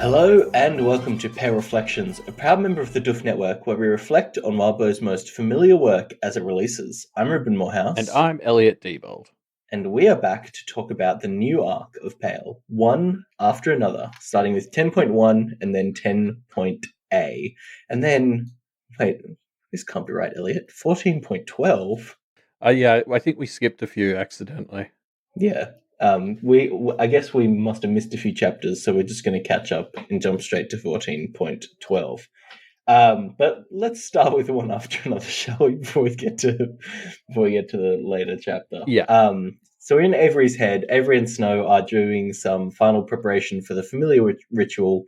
Hello and welcome to Pair Reflections, a proud member of the Duff Network where we reflect on Wildbow's most familiar work as it releases. I'm Ruben Morehouse. And I'm Elliot Diebold. And we are back to talk about the new arc of Pale, one after another, starting with 10.1 and then 10.A. And then, wait, this can't be right, Elliot. 14.12? Yeah, I think we skipped a few accidentally. Yeah. I guess we must have missed a few chapters, so we're just going to catch up and jump straight to 14.12. But let's start with one after another, shall we? Before we get to the later chapter. Yeah. So in Avery's head, Avery and Snow are doing some final preparation for the familiar ritual,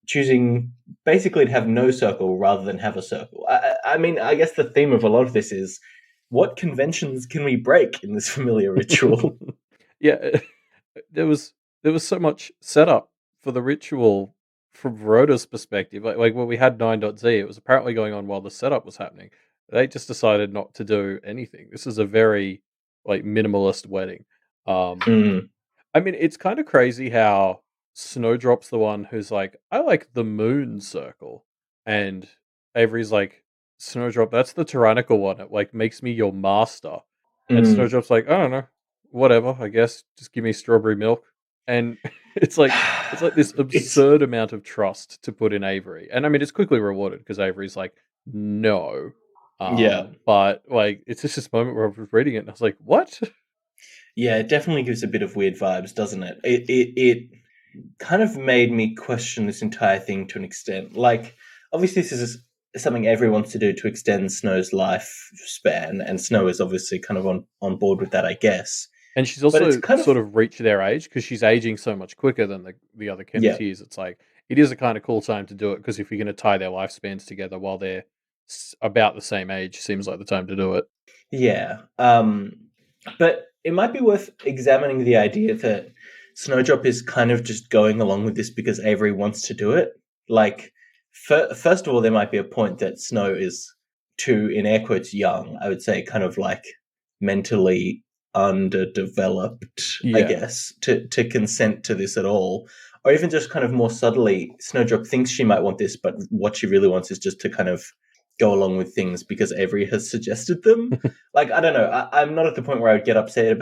choosing basically to have no circle rather than have a circle. I mean, I guess the theme of a lot of this is what conventions can we break in this familiar ritual? Yeah, there was so much setup for the ritual from Rhoda's perspective. Like when we had 9.z, it was apparently going on while the setup was happening. They just decided not to do anything. This is a very minimalist wedding. Mm. I mean, it's kind of crazy how Snowdrop's the one who's like, I like the moon circle. And Avery's like, Snowdrop, that's the tyrannical one. It makes me your master. And Snowdrop's like, I don't know, whatever, I guess. Just give me strawberry milk. And it's like this absurd amount of trust to put in Avery. And I mean, it's quickly rewarded because Avery's like, no. Yeah. But it's just this moment where I was reading it and I was like, what? Yeah, it definitely gives a bit of weird vibes, doesn't it? It kind of made me question this entire thing to an extent. Like, obviously, this is something everyone wants to do to extend Snow's lifespan, and Snow is obviously kind of on board with that, I guess. And she's also sort of reached their age because she's aging so much quicker than the other Kenneteers. It's like, it is a kind of cool time to do it because if you're going to tie their lifespans together while they're about the same age, seems like the time to do it. Yeah. But it might be worth examining the idea that Snowdrop is kind of just going along with this because Avery wants to do it. Like, first of all, there might be a point that Snow is too, in air quotes, young. I would say kind of like mentally underdeveloped, I guess, to consent to this at all. Or even just kind of more subtly, Snowdrop thinks she might want this, but what she really wants is just to kind of go along with things because Avery has suggested them. Like, I don't know. I'm not at the point where I would get upset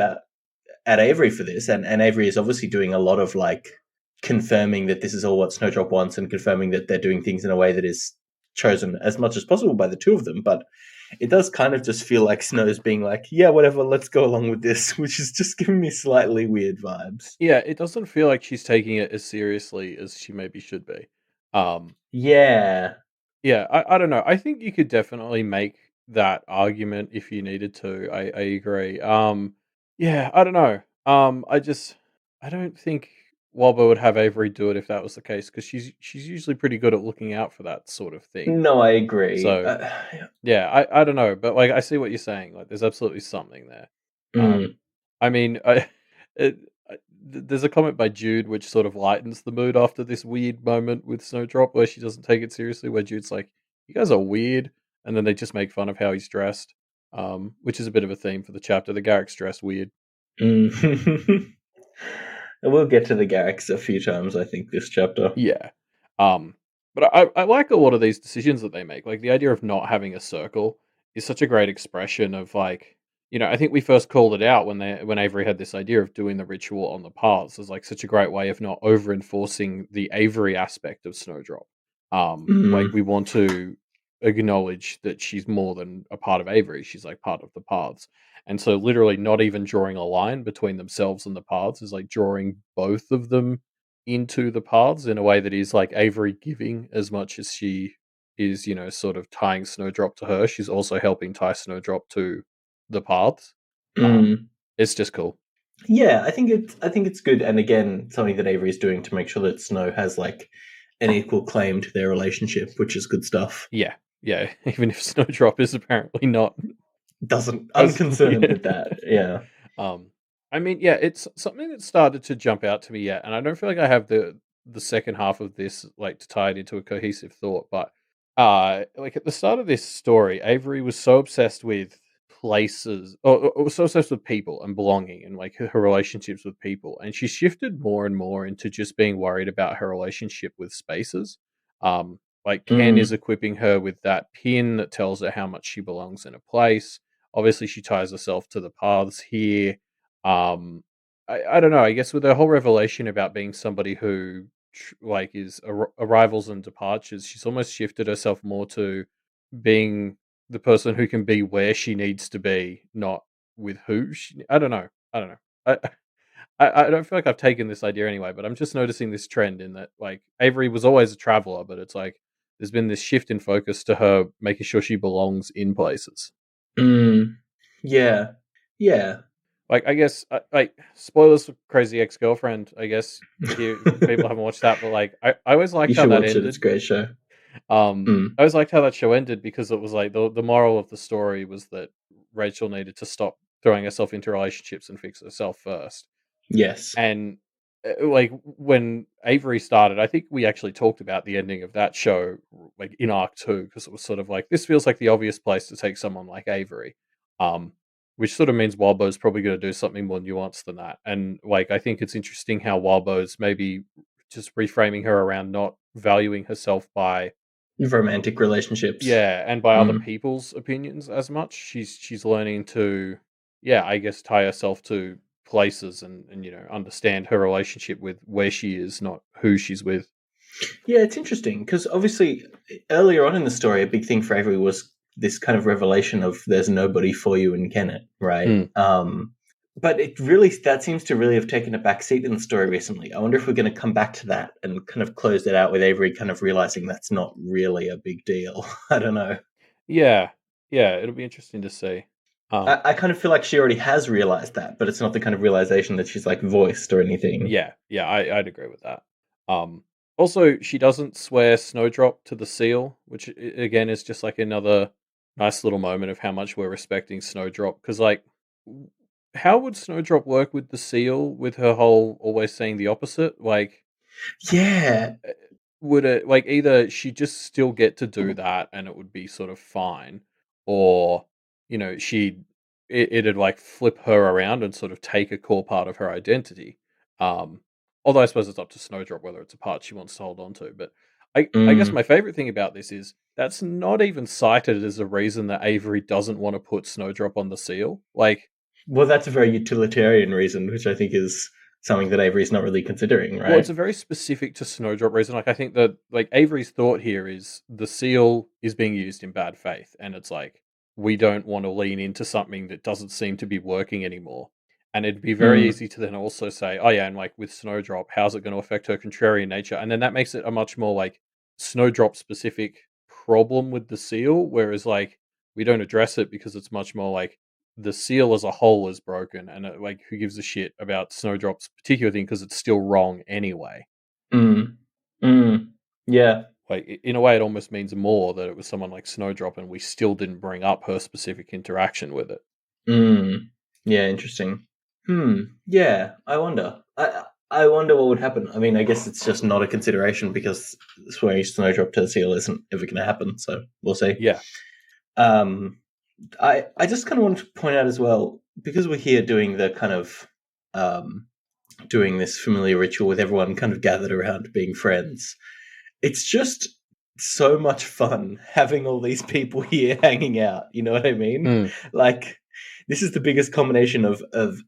at Avery for this. And Avery is obviously doing a lot of like confirming that this is all what Snowdrop wants and confirming that they're doing things in a way that is chosen as much as possible by the two of them. But it does kind of just feel like Snow's being like, yeah, whatever, let's go along with this, which is just giving me slightly weird vibes. Yeah, it doesn't feel like she's taking it as seriously as she maybe should be. Yeah. Yeah, I don't know. I think you could definitely make that argument if you needed to. I agree. Yeah, I don't know. I don't think Wobber would have Avery do it if that was the case because she's usually pretty good at looking out for that sort of thing. No, I agree. So yeah, I don't know, but I see what you're saying. Like, there's absolutely something there. I mean, there's a comment by Jude which sort of lightens the mood after this weird moment with Snowdrop where she doesn't take it seriously, where Jude's like, you guys are weird, and then they just make fun of how he's dressed, which is a bit of a theme for the chapter. The Garrick's dressed weird. We'll get to the Garricks a few times, I think, this chapter. Yeah. But I like a lot of these decisions that they make. Like, the idea of not having a circle is such a great expression of like, I think we first called it out when Avery had this idea of doing the ritual on the paths as like such a great way of not over enforcing the Avery aspect of Snowdrop. Like, we want to acknowledge that she's more than a part of Avery. She's like part of the paths. And so literally not even drawing a line between themselves and the paths is like drawing both of them into the paths in a way that is like Avery giving as much as she is, sort of tying Snowdrop to her. She's also helping tie Snowdrop to the paths. It's just cool. Yeah, I think it's good, and again, something that Avery is doing to make sure that Snow has like an equal claim to their relationship, which is good stuff. Yeah, even if Snowdrop is apparently not unconcerned with that. Yeah. I mean, yeah, it's something that started to jump out to me yet, and I don't feel like I have the second half of this like to tie it into a cohesive thought, but like at the start of this story, Avery was so obsessed with places, or so obsessed with people and belonging and like her relationships with people, and she shifted more and more into just being worried about her relationship with spaces. Like Ken is Mm, equipping her with that pin that tells her how much she belongs in a place. Obviously, she ties herself to the paths here. I don't know. I guess with her whole revelation about being somebody who like is arrivals and departures, she's almost shifted herself more to being the person who can be where she needs to be, not with who she. I don't know. I don't know. I, I don't feel like I've taken this idea anyway, but I'm just noticing this trend in that like Avery was always a traveler, but it's like there's been this shift in focus to her making sure she belongs in places. mm, yeah, yeah. Like I guess like spoilers for Crazy Ex-Girlfriend. I guess here for people who haven't watched that, but like I always You liked how should that watch it. It's ended. a great show. Mm, I always liked how that show ended because it was like the moral of the story was that Rachel needed to stop throwing herself into relationships and fix herself first. yes. And like when Avery started, I think we actually talked about the ending of that show like in arc 2 because it was sort of like this feels like the obvious place to take someone like Avery. Um which sort of means Wildbow's probably going to do something more nuanced than that. And like I think it's interesting how Wildbow's maybe just reframing her around not valuing herself by Romantic relationships. yeah, and by other Mm. people's opinions as much. She's learning to yeah, I guess tie herself to places and you know, understand her relationship with where she is, not who she's with. Yeah, it's interesting because obviously earlier on in the story, a big thing for Avery was this kind of revelation of there's nobody for you in Kennet, right? Mm. But it really that seems to really have taken a back seat in the story recently. I wonder if we're going to come back to that and kind of close it out with Avery kind of realizing that's not really a big deal. I don't know. Yeah. Yeah, it'll be interesting to see. Um I kind of feel like she already has realized that, but it's not the kind of realization that she's like voiced or anything. yeah, yeah, I'd agree with that. Um Also she doesn't swear Snowdrop to the seal, which again is just like another nice little moment of how much we're respecting Snowdrop because like how would Snowdrop work with the seal with her whole always saying the opposite? Like, Yeah. would it like either she just still get to do that and it would be sort of fine, or you know it'd like flip her around and sort of take a core part of her identity. Um, Although I suppose it's up to Snowdrop whether it's a part she wants to hold on to. But I guess Mm. my favorite thing about this is that's not even cited as a reason that Avery doesn't want to put Snowdrop on the seal. Like Well, that's a very utilitarian reason, which I think is something that Avery's not really considering, well, it's right? a very specific to Snowdrop reason. Like, I think that like Avery's thought here is the seal is being used in bad faith, and it's like we don't want to lean into something that doesn't seem to be working anymore. And it'd be very Mm. easy to then also say, oh yeah, and like with Snowdrop, how's it going to affect her contrarian nature? And then that makes it a much more like Snowdrop specific problem with the seal, whereas like we don't address it because it's much more like the seal as a whole is broken, and like who gives a shit about Snowdrop's particular thing because it's still wrong anyway. Mm. Mm. Yeah. Like in a way, it almost means more that it was someone like Snowdrop, and we still didn't bring up her specific interaction with it. Mm. Yeah, interesting. Yeah, I wonder. I wonder what would happen. I mean, I guess it's just not a consideration because swearing Snowdrop to the seal isn't ever going to happen. So we'll see. Yeah. Um, I just kind of want to point out as well because we're here doing the kind of doing this familiar ritual with everyone kind of gathered around being friends. It's just so much fun having all these people here hanging out. You know what I mean? Mm. Like, this is the biggest combination of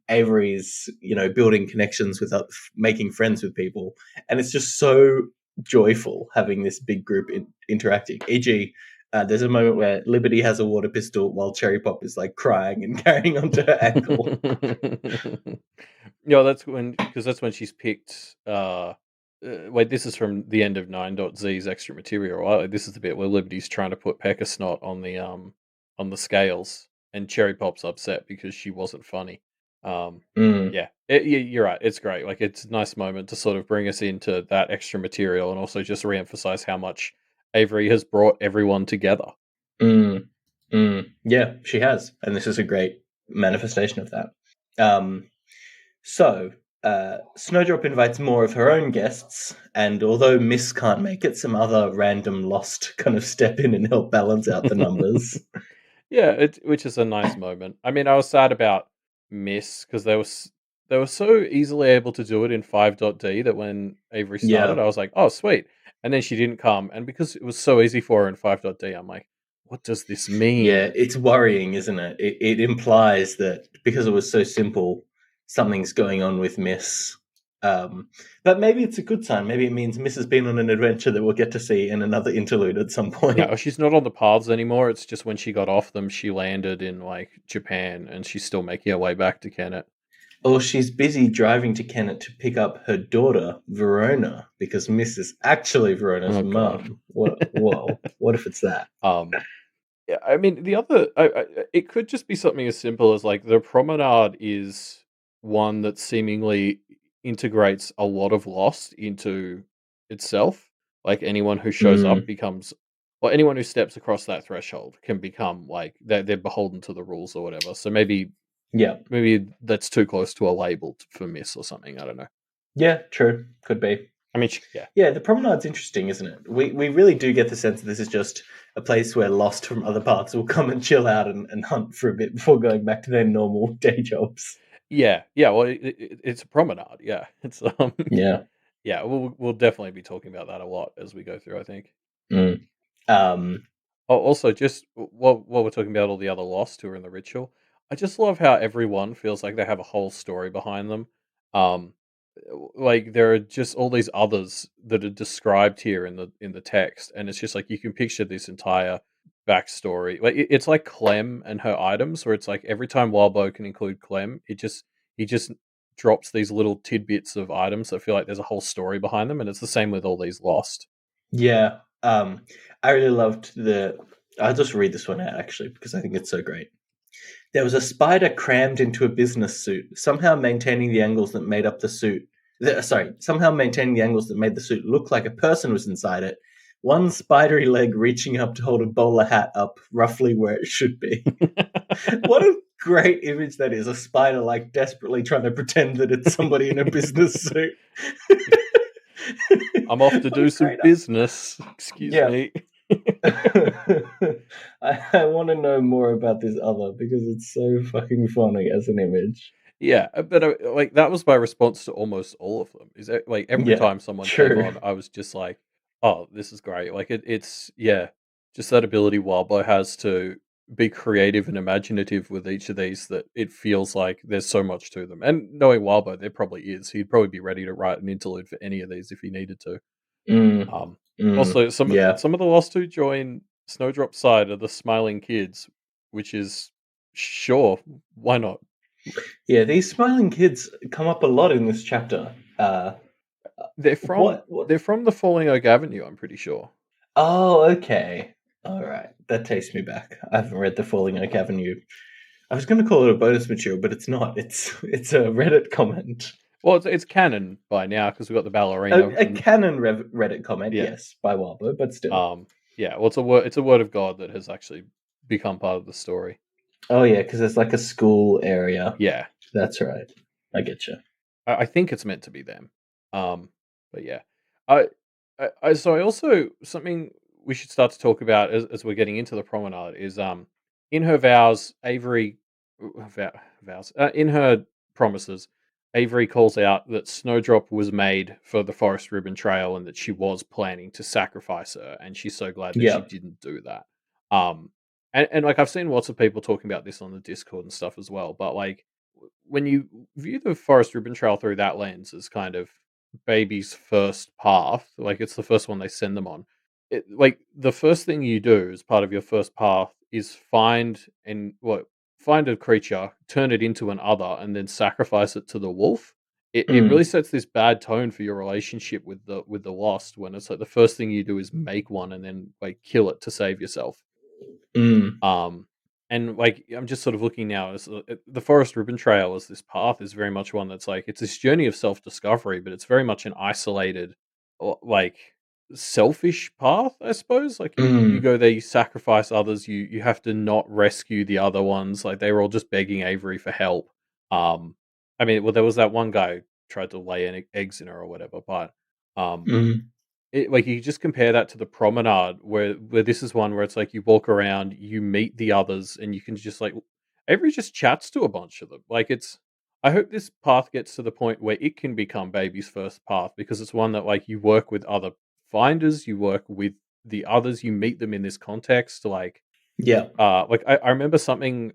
Avery's, building connections with making friends with people, and it's just so joyful having this big group interacting. E.g., there's a moment where Liberty has a water pistol while Cherry Pop is like crying and carrying onto her ankle. Yeah, that's when she's picked. Wait, this is from the end of 9.z's extra material. Right? This is the bit where Liberty's trying to put Pecker Snot on the scales, and Cherry Pop's upset because she wasn't funny. Um, Mm, yeah, you're right. It's great. Like it's a nice moment to sort of bring us into that extra material, and also just reemphasize how much Avery has brought everyone together. mm, yeah, she has, and this is a great manifestation of that. Um, So, Snowdrop invites more of her own guests, and although Miss can't make it, some other random lost kind of step in and help balance out the numbers. Yeah, which is a nice moment. I mean, I was sad about Miss because they were so easily able to do it in 5.d that when Avery started, Yeah. I was like, "Oh, sweet." And then she didn't come, and because it was so easy for her in 5.d, I'm like, "What does this Yeah, mean?" it's worrying, isn't it? It implies that because it was so simple, something's going on with Miss. Um, but maybe it's a good sign. Maybe it means Miss has been on an adventure that we'll get to see in another interlude at some Yeah, or point. she's not on the paths anymore. It's just when she got off them, she landed in like Japan, and she's still making her way back to Kennet. Or she's busy driving to Kennet to pick up her daughter, Verona, because Miss is actually Verona's Oh god. mum. What? Whoa! What if it's that? um, Yeah, I mean, the other, it could just be something as simple as like the promenade is one that seemingly integrates a lot of Lost into itself. Like anyone who shows up Mm, becomes, or anyone who steps across that threshold can become like they're beholden to the rules or whatever. So yeah. maybe that's too close to a label for Miss or something. I don't know. Yeah. True. Could be. I mean, yeah, Yeah, the promenade's interesting, isn't it? We really do get the sense that this is just a place where lost from other parts will come and chill out and hunt for a bit before going back to their normal day jobs. yeah, yeah. Well, it's a promenade. Yeah, it's Yeah. yeah. We'll definitely be talking about that a lot as we go through, I think. Mm. Um, Oh, also, just while we're talking about all the other Lost who are in the ritual, I just love how everyone feels like they have a whole story behind them. Um, like there are just all these others that are described here in the text, and it's just like you can picture this entire backstory. Like it's like Clem and her items, where it's like every time Wildbow can include Clem, he just drops these little tidbits of items that feel like there's a whole story behind them, and it's the same with all these Lost. yeah. I really loved the. I'll just read this one out actually because I think it's so great. There was a spider crammed into a business suit, somehow maintaining the angles that made up the suit. Somehow maintaining the angles that made the suit look like a person was inside it. One spidery leg reaching up to hold a bowler hat up roughly where it should be. What a great image that is. A spider like desperately trying to pretend that it's somebody in a business suit. I'm off to What a do some great business. Excuse yeah. me. I want to know more about this other because it's so fucking funny as an image. Yeah, but like that was my response to almost all of them. Is that, like every Yeah, time someone came true. on, I was just like, "Oh, this is great!" Like it's yeah, just that ability Wildboy has to be creative and imaginative with each of these. That it feels like there's so much to them. And knowing Wildboy, there probably is. He'd probably be ready to write an interlude for any of these if he needed to. Mm, Um, mm, Also, yeah. some of the Lost who join Snowdrop's side are the Smiling Kids, which is sure, why not? Yeah, these smiling kids come up a lot in this chapter. What? They're from the Falling Oak Avenue, I'm pretty sure. Oh, okay. All right. That takes me back. I haven't read The Falling Oak Avenue. I was going to call it a bonus material, but it's not. It's a Reddit comment. Well, it's canon by now because we've got the ballerina A and canon Reddit comment, yeah. yes, by Warbo, but still. Yeah, well it's a word of God that has actually become part of the story. Oh, yeah, because it's like a school area. Yeah. That's right. I get you. I think it's meant to be them. But yeah. I, so I also something we should start to talk about as we're getting into the promenade is in her vows, Avery vows in her promises, Avery calls out that Snowdrop was made for the Forest Ribbon Trail and that she was planning to sacrifice her, and she's so glad that she Yeah. didn't do that. Um, and like I've seen lots of people talking about this on the Discord and stuff as well, but like when you view the Forest Ribbon Trail through that lens as kind of baby's first path, like it's the first one they send them on. Like the first thing you do as part of your first path is find a creature, turn it into an other, and then sacrifice it to the wolf. It really Mm, sets this bad tone for your relationship with the lost when it's like the first thing you do is make one and then like kill it to save yourself. mm, Um, and like I'm just sort of looking now as the Forest Ribbon Trail as this path is very much one that's like it's this journey of self discovery, but it's very much an isolated, like selfish path, I suppose. Like you mm. go there, you sacrifice others, you have to not rescue the other ones. Like they were all just begging Avery for help. Um, I mean, well, there was that one guy who tried to lay eggs in her or whatever, but um, Mm. like you just compare that to the promenade where this is one where it's like you walk around, you meet the others, and you can just like Avery just chats to a bunch of them. Like it's I hope this path gets to the point where it can become baby's first path because it's one that like you work with other finders, you work with the others, you meet them in this context. Yeah. I remember something.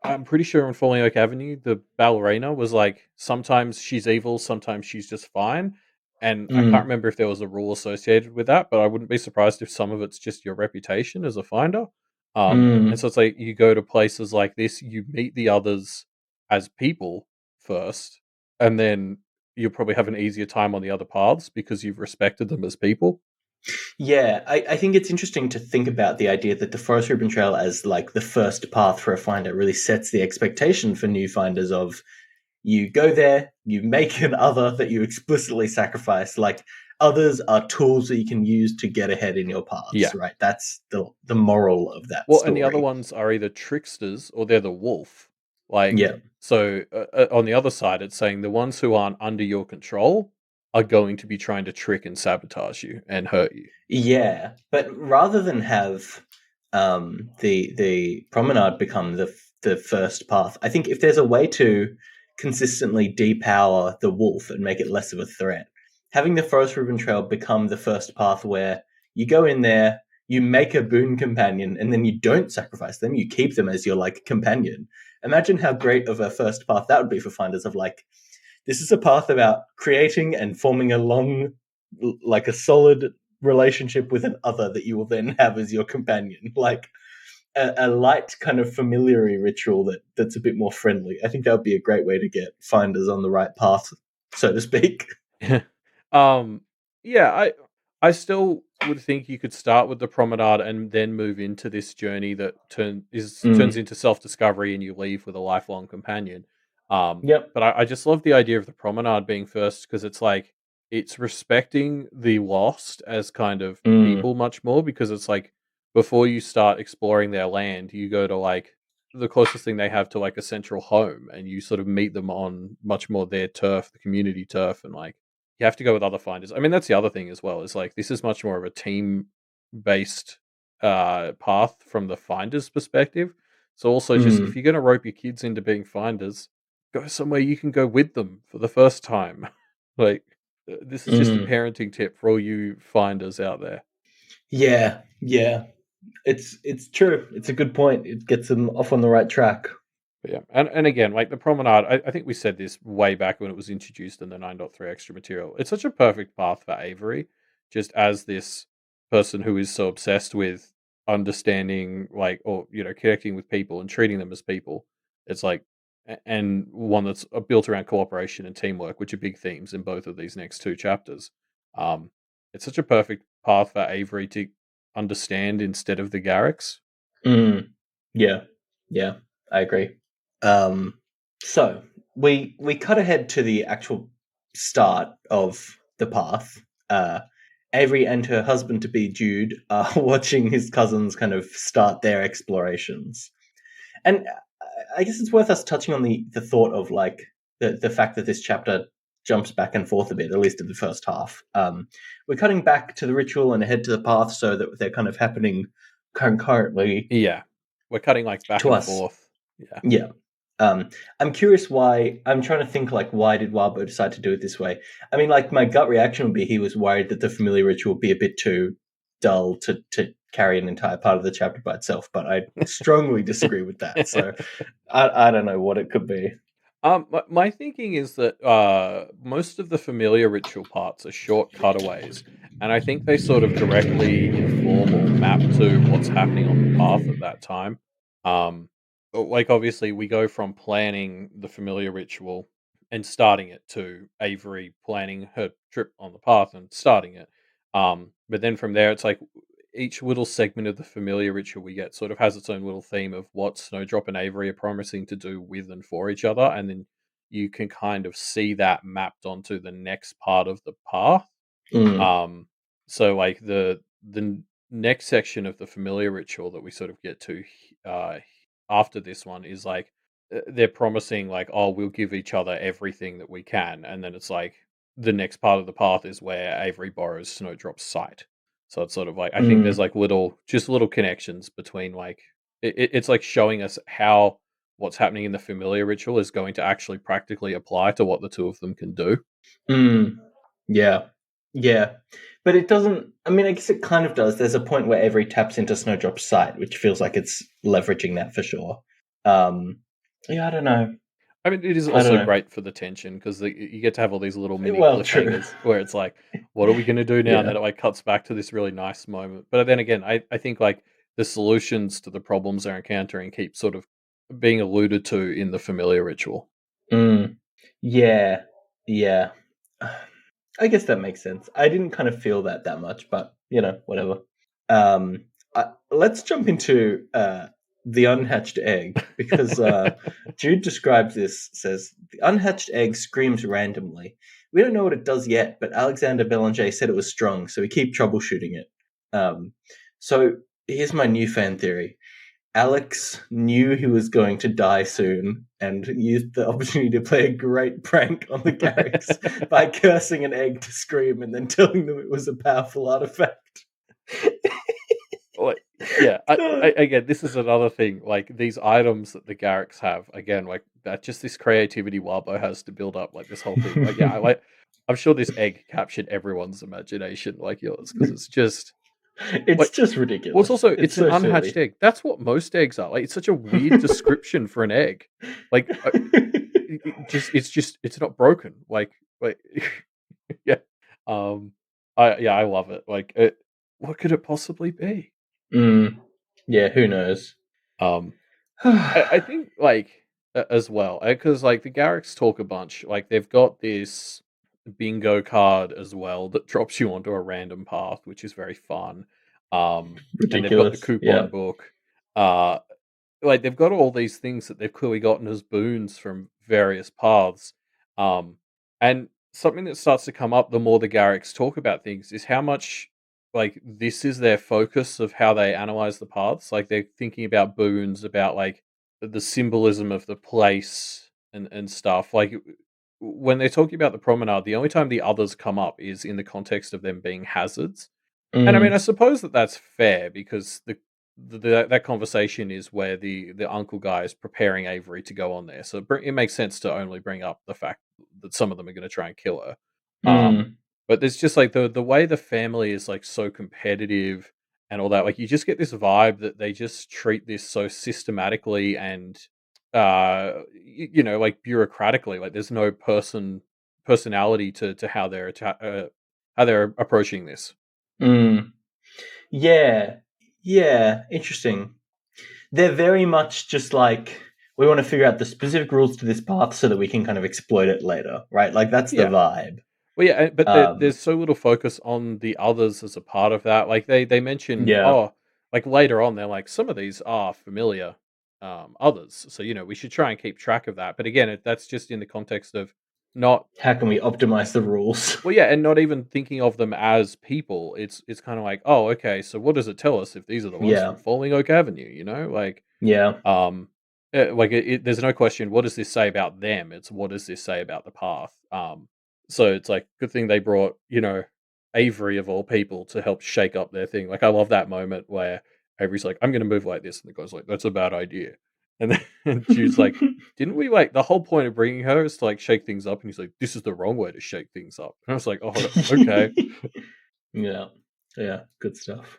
I'm pretty sure on Falling Oak Avenue, the ballerina was like sometimes she's evil, sometimes she's just fine, and I can't Mm, remember if there was a rule associated with that, but I wouldn't be surprised if some of it's just your reputation as a finder. And mm. so it's like you go to places like this, you meet the others as people first, and then you'll probably have an easier time on the other paths because you've respected them as people. Yeah, I think it's interesting to think about the idea that the Forest Ribbon Trail as like the first path for a finder really sets the expectation for new finders of you go there, you make an other that you explicitly sacrifice. Like others are tools that you can use to get ahead in your paths, Yeah. right? That's the moral of that Well, and the other story. ones are either tricksters or they're the wolf. Like, Yeah. on the other side, it's saying the ones who aren't under your control are going to be trying to trick and sabotage you and hurt you. Yeah, but rather than have the promenade become the first path, I think if there's a way to consistently depower the wolf and make it less of a threat, having the Forest Ribbon Trail become the first path where you go in there, you make a boon companion, and then you don't sacrifice them, you keep them as your like companion. Imagine how great of a first path that would be for finders of like this is a path about creating and forming a long, like a solid relationship with an other that you will then have as your companion. Like a light kind of familiary ritual that's a bit more friendly. I think that would be a great way to get finders on the right path, so to speak. um, yeah, I still would think you could start with the promenade and then move into this journey that turns Mm. into self discovery, and you leave with a lifelong companion. Yep. But I just love the idea of the promenade being first because it's like it's respecting the lost as kind of Mm. people much more because it's like before you start exploring their land, you go to like the closest thing they have to like a central home, and you sort of meet them on much more their turf, the community turf, and like you have to go with other finders. I mean, that's the other thing as well, is like this is much more of a team based path from the finder's perspective. So also just if Mm. you're gonna rope your kids into being finders, go somewhere you can go with them for the first time. like this is just a Mm. parenting tip for all you finders out there. Yeah. Yeah. It's true. It's a good point. It gets them off on the right track. But yeah, and again, like the promenade, I think we said this way back when it was introduced in the 9.3 extra material. It's such a perfect path for Avery, just as this person who is so obsessed with understanding, like, or connecting with people and treating them as people. It's like, and one that's built around cooperation and teamwork, which are big themes in both of these next two chapters. Um, it's such a perfect path for Avery to understand instead of the Garricks. Mm. Yeah. Yeah. I agree. Um, so we cut ahead to the actual start of the path. Avery and her husband to be Jude are watching his cousins kind of start their explorations, and I guess it's worth us touching on the thought of like the fact that this chapter jumps back and forth a bit, at least in the first half. We're cutting back to the ritual and ahead to the path, so that they're kind of happening concurrently Yeah, we're cutting like back to and us. forth. Yeah. Yeah. I'm curious why. I'm trying to think like why did Wildbow decide to do it this way? I mean, like my gut reaction would be he was worried that the familiar ritual would be a bit too dull to carry an entire part of the chapter by itself. But I strongly disagree with that. So I don't know what it could be. My thinking is that most of the familiar ritual parts are short cutaways, and I think they sort of directly inform or map to what's happening on the path at that time. Um, like obviously, we go from planning the familiar ritual and starting it to Avery planning her trip on the path and starting it. But then from there, it's like each little segment of the familiar ritual we get sort of has its own little theme of what Snowdrop and Avery are promising to do with and for each other, and then you can kind of see that mapped onto the next part of the path. Mm, Um, so like the next section of the familiar ritual that we sort of get to after this one is like they're promising like, oh, we'll give each other everything that we can, and then it's like the next part of the path is where Avery borrows Snowdrop's sight. So it's sort of like I think there's Mm, like little connections between like it's like showing us how what's happening in the familiar ritual is going to actually practically apply to what the two of them can do. mm, yeah, yeah. But it doesn't. I mean, I guess it kind of does. There's a point where Avery taps into Snowdrop's sight, which feels like it's leveraging that for sure. Um, yeah, I don't know. I mean, it is I don't also know. great for the tension because you get to have all these little mini Well, true. cliffhangers where it's like, what are we going to do now? And Yeah. then it like cuts back to this really nice moment. But then again, I think like the solutions to the problems they're encountering keep sort of being alluded to in the familiar ritual. Mm, yeah. Yeah. I guess that makes sense. I didn't kind of feel that much, but whatever. Um, let's jump into the unhatched egg because Jude describes this. Says the unhatched egg screams randomly. We don't know what it does yet, but Alexander Belanger said it was strong, so we keep troubleshooting it. Um, so here's my new fan theory. Alex knew he was going to die soon and used the opportunity to play a great prank on the Garricks by cursing an egg to scream and then telling them it was a powerful artifact. Like, yeah, again, this is another thing. Like these items that the Garricks have, again, like that, just this creativity Wabo has to build up, like this whole thing. Like, yeah, I'm sure this egg captured everyone's imagination, like yours, because it's just It's like. just Well, it's ridiculous. also It's it's an so unhatched silly. egg. That's what most eggs are. Like, it's such a weird description for an egg. Like, it's not broken. Like, yeah. Um, I love it. Like, what could it possibly be? Mm, yeah, who knows? Um, I think like as well because like the Garricks talk a bunch. Like they've got this bingo card as well that drops you onto a random path, which is very fun. And they've got the Ridiculous. coupon Yeah. book. Uh, like they've got all these things that they've clearly gotten as boons from various paths. Um, and something that starts to come up the more the Garricks talk about things is how much like this is their focus of how they analyze the paths. Like they're thinking about boons, about like the symbolism of the place and stuff. Like when they're talking about the promenade, the only time the others come up is in the context of them being hazards. And I mean, I Mm, suppose that that's fair because that conversation is where the uncle guy is preparing Avery to go on there. So it makes sense to only bring up the fact that some of them are going to try and kill her. mm, But there's just like the way the family is like so competitive and all that. Like you just get this vibe that they just treat this so systematically and like bureaucratically. Like there's no personality to how they're approaching this. mm. Yeah. Yeah. Interesting. They're very much just like we want to figure out the specific rules to this path so that we can kind of exploit it later, right? Like that's the Yeah. vibe. Well, yeah, but Um, there's so little focus on the others as a part of that. Like they mention, yeah, like later on, they're like some of these are familiar, others. So we should try and keep track of that. But again, that's just in the context of not how can we optimize the rules? well, yeah, and not even thinking of them as people. It's kind of like, oh, okay, so what does it tell us if these are the ones Yeah, from Falling Oak Avenue? Like yeah, um, there's no question. What does this say about them? It's what does this say about the path? So it's like good thing they brought Avery of all people to help shake up their thing. Like I love that moment where Avery's like, "I'm going to move like this," and the guy's like, "That's a bad idea." And then and Jude's like, "Didn't we like the whole point of bringing her is to like shake things up?" And he's like, "This is the wrong way to shake things up." And I was like, "Oh, okay." yeah, yeah. Good stuff.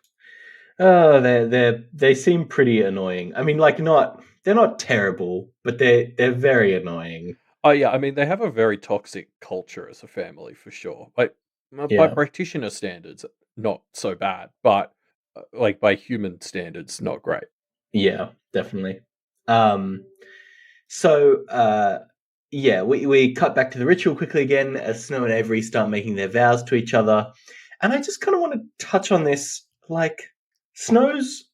Oh, they seem pretty annoying. I mean, like they're not terrible, but they're very annoying. Oh yeah, I mean they have a very toxic culture as a family for sure. Like by Yeah, practitioner standards, not so bad, but like by human standards, not great. yeah, definitely. Um, So, yeah, we cut back to the ritual quickly again as Snow and Avery start making their vows to each other. And I just kind of want to touch on this. Like, Snow's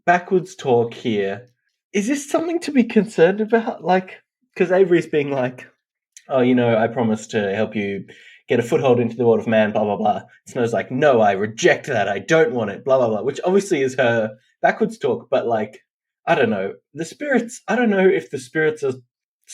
backwards talk here. Is this something to be concerned about? Like, because Avery's being like, oh, I promised to help you get a foothold into the world of man, blah, blah, blah. Snow's like, no, I reject that. I don't want it, blah, blah, blah, which obviously is her backwards talk, but like, I don't know. The spirits, I don't know if the spirits are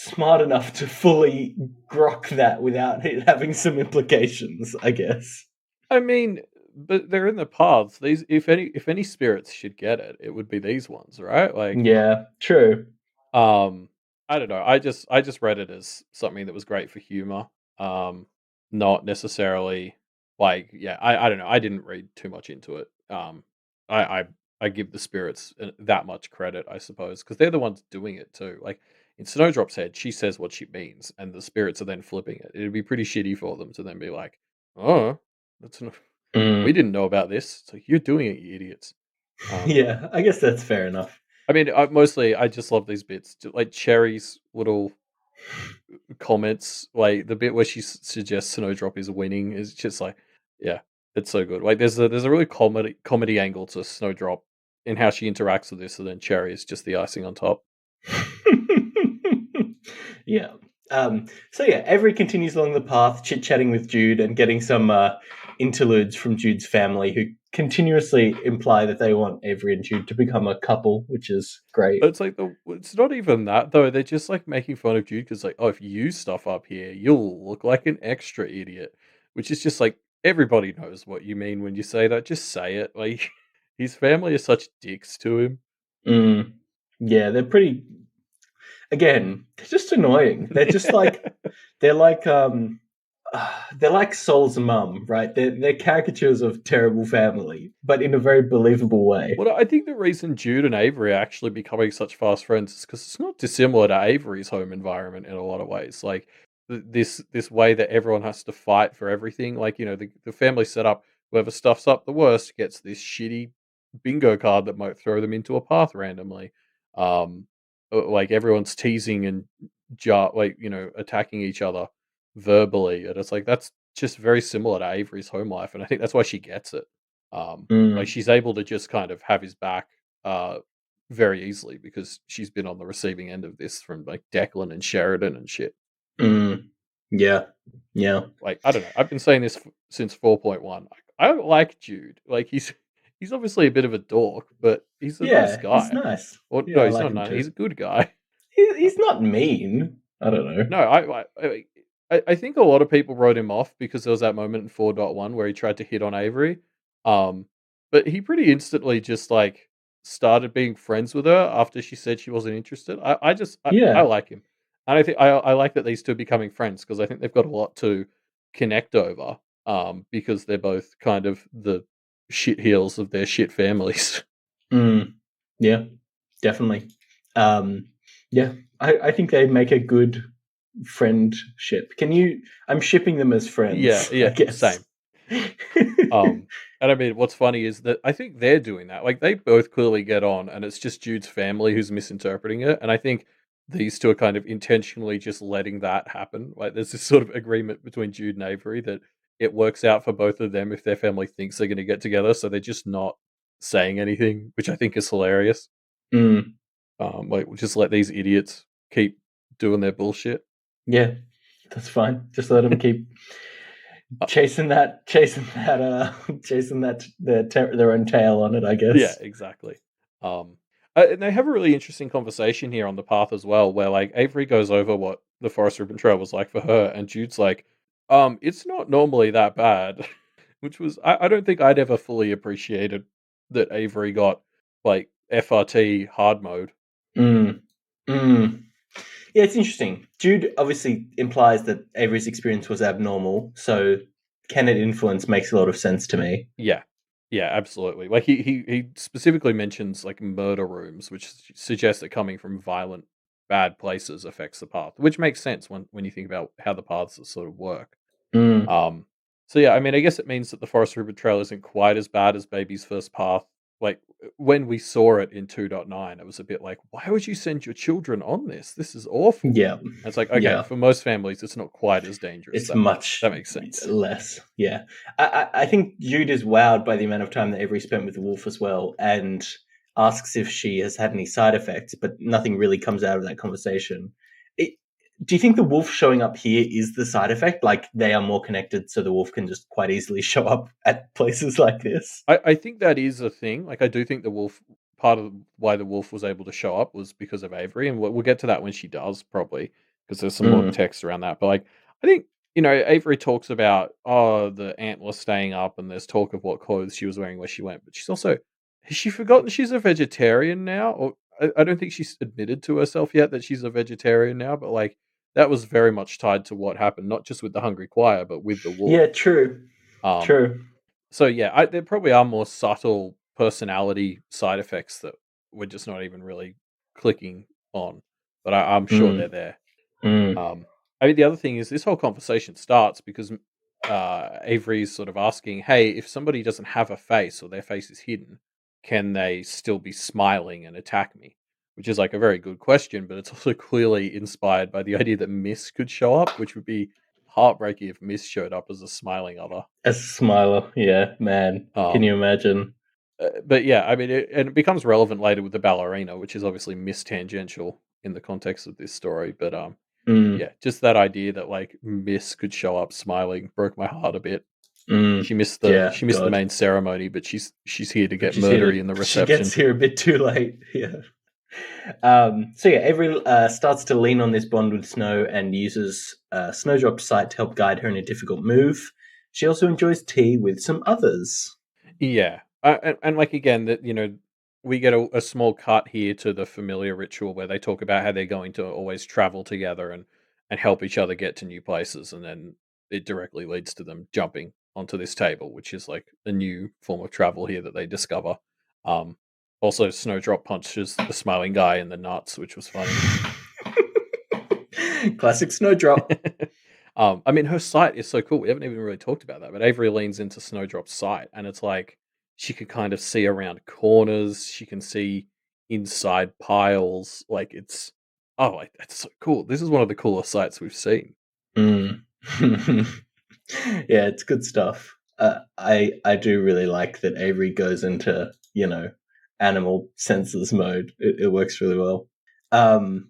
smart enough to fully grok that without it having some implications, I guess. I mean, but they're in the paths. These, if any spirits should get it, it would be these ones, right? Like, Yeah, true. um, I don't know. I just read it as something that was great for humor. Um, not necessarily like, yeah. I don't know. I didn't read too much into it. I I give the spirits that much credit, I suppose, because they're the ones doing it too. Like in Snowdrop's head, she says what she means, and the spirits are then flipping it. It'd be pretty shitty for them to then be like, "Oh, that's not, we Mm. didn't know about this." It's like you're doing it, you idiots. Um, Yeah, I guess that's fair enough. I mean, mostly I just love these bits, like Cherry's little comments, like the bit where she suggests Snowdrop is winning is just like, yeah, it's so good. Like there's a really comedy angle to Snowdrop in how she interacts with this, and then Cherry is just the icing on top. Yeah. So yeah, Avery continues along the path, chit chatting with Jude and getting some interludes from Jude's family, who continuously imply that they want Avery and Jude to become a couple, which is great. But it's like it's not even that though. They're just like making fun of Jude because like, oh, if you stuff up here, you'll look like an extra idiot, which is just like everybody knows what you mean when you say that. Just say it. Like his family are such dicks to him. Mm. Yeah, they're pretty. Again, they're just annoying. They're just like they're like they're like Saul's mum, right? They're caricatures of terrible family, but in a very believable way. Well, I think the reason Jude and Avery are actually becoming such fast friends is because it's not dissimilar to Avery's home environment in a lot of ways. Like this way that everyone has to fight for everything. Like the family set up. Whoever stuffs up the worst gets this shitty bingo card that might throw them into a path randomly. Um, like everyone's teasing and like attacking each other verbally, and it's like that's just very similar to Avery's home life, and I think that's why she gets it. Like Mm, she's able to just kind of have his back very easily because she's been on the receiving end of this from like Declan and Sheridan and shit. mm, yeah, yeah, Like I don't know. I've been saying this since 4.1. I don't like Jude. Like he's obviously a bit of a dork, but he's a nice yeah. He's guy. nice. Or Yeah, no, I he's like not him nice. too. He's a good guy. He's not mean. I don't know. No, I think a lot of people wrote him off because there was that moment in 4.1 where he tried to hit on Avery. Um, but he pretty instantly just like started being friends with her after she said she wasn't interested. I Yeah. like him. And I think I like that these two are becoming friends because I think they've got a lot to connect over. Because they're both kind of the shit heels of their shit families. Mm, yeah. Definitely. Um, yeah. I think they make a good friendship. Can you? I'm shipping them as Yeah, friends. I yeah, guess. same. Um, and I mean, what's funny is that I think they're doing that. Like, they both clearly get on, and it's just Jude's family who's misinterpreting it. And I think these two are kind of intentionally just letting that happen. Like, there's this sort of agreement between Jude and Avery that it works out for both of them if their family thinks they're going to get together. So they're just not saying anything, which I think is hilarious. Mm, Like, we'll just let these idiots keep doing their bullshit. yeah. That's fine. Just let them keep Uh, chasing that their own tail on it, I Yeah, guess. exactly. Um, and they have a really interesting conversation here on the path as well, where like Avery goes over what the Forest Ribbon Trail was like for her, and Jude's like, it's not normally that bad," which was I don't think I'd ever fully appreciated that Avery got like FRT hard mode. Mm, mm. Yeah, it's interesting. Jude obviously implies that Avery's experience was abnormal, so can it influence makes a lot of sense to me. Yeah, yeah, absolutely. Like he specifically mentions like murder rooms, which suggests that coming from violent, bad places affects the path, which makes sense when you think about how the paths sort of work. Mm, Um, so yeah, I mean, I guess it means that the Forest River Trail isn't quite as bad as Baby's first path. Like when we saw it in 2.9, it was a bit like, why would you send your children on this? This is awful. yeah, And it's like, okay, yeah. for most families, it's not quite as dangerous. It's That much makes sense. less. Yeah, I think Jude is wowed by the amount of time that Avery spent with the wolf as well, and asks if she has had any side effects, but nothing really comes out of that conversation. It, do you think the wolf showing up here is the side effect? Like they are more connected, so the wolf can just quite easily show up at places like this? I think that is a thing. Like I do think the wolf part of why the wolf was able to show up was because of Avery, and we'll get to that when she does probably. because there's some more Mm. text around that. But like, I think Avery talks about the antler staying up, and there's talk of what clothes she was wearing where she went. But she's also has she forgotten she's a vegetarian now? Or I don't think she's admitted to herself yet that she's a vegetarian now. But like that was very much tied to what happened, not just with the hungry choir, but with the wolf. Yeah, true. Um, True. so yeah, there probably are more subtle personality side effects that we're just not even really clicking on, but I'm sure they're Mm. there. Mm. Um, I mean, the other thing is this whole conversation starts because Avery's sort of asking, "Hey, if somebody doesn't have a face or their face is hidden, can they still be smiling and attack me?" Which is like a very good question, but it's also clearly inspired by the idea that Miss could show up, which would be heartbreaking if Miss showed up as a smiling other. As a smiler, yeah, man. Can Um, you imagine? but yeah, I mean, and it becomes relevant later with the ballerina, which is obviously Miss tangential in the context of this story. But Mm. yeah, just that idea that like Miss could show up smiling broke my heart a bit. Mm. Yeah, She missed the God. main ceremony, but she's here to But get she's here murdery to. in the She gets reception. here a bit too late. Yeah. So yeah, Avery starts to lean on this bond with Snow and uses Snowdrop's sight to help guide her in a difficult move. She also enjoys tea with some others. Yeah, and like again, that we get a small cut here to the familiar ritual where they talk about how they're going to always travel together and help each other get to new places, and then it directly leads to them jumping onto this table, which is like a new form of travel here that they discover. Um, Also, Snowdrop punches the smiling guy in the nuts, which was funny. Classic Snowdrop. I mean, her sight is so cool. We haven't even really talked about that, but Avery leans into Snowdrop's sight, and it's like she could kind of see around corners. She can see inside piles. Like it's so cool. This is one of the coolest sights we've seen. Mm. Yeah, it's good stuff. I do really like that Avery goes into animal senses mode. It works really well. Um,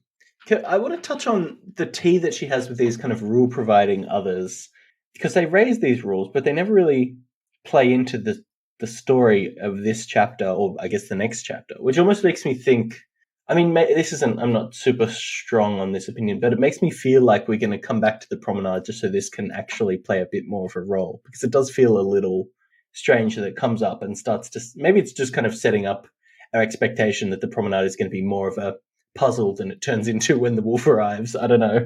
I want to touch on the tea that she has with these kind of rule providing others because they raise these rules, but they never really play into the story of this chapter or I guess the next chapter, which almost makes me think. I mean, this isn't. I'm not super strong on this opinion, but it makes me feel like we're going to come back to the promenade just so this can actually play a bit more of a role because it does feel a little strange that it comes up and starts to. Maybe it's just kind of setting up our expectation that the promenade is going to be more of a puzzle than it turns into when the wolf arrives. I don't know.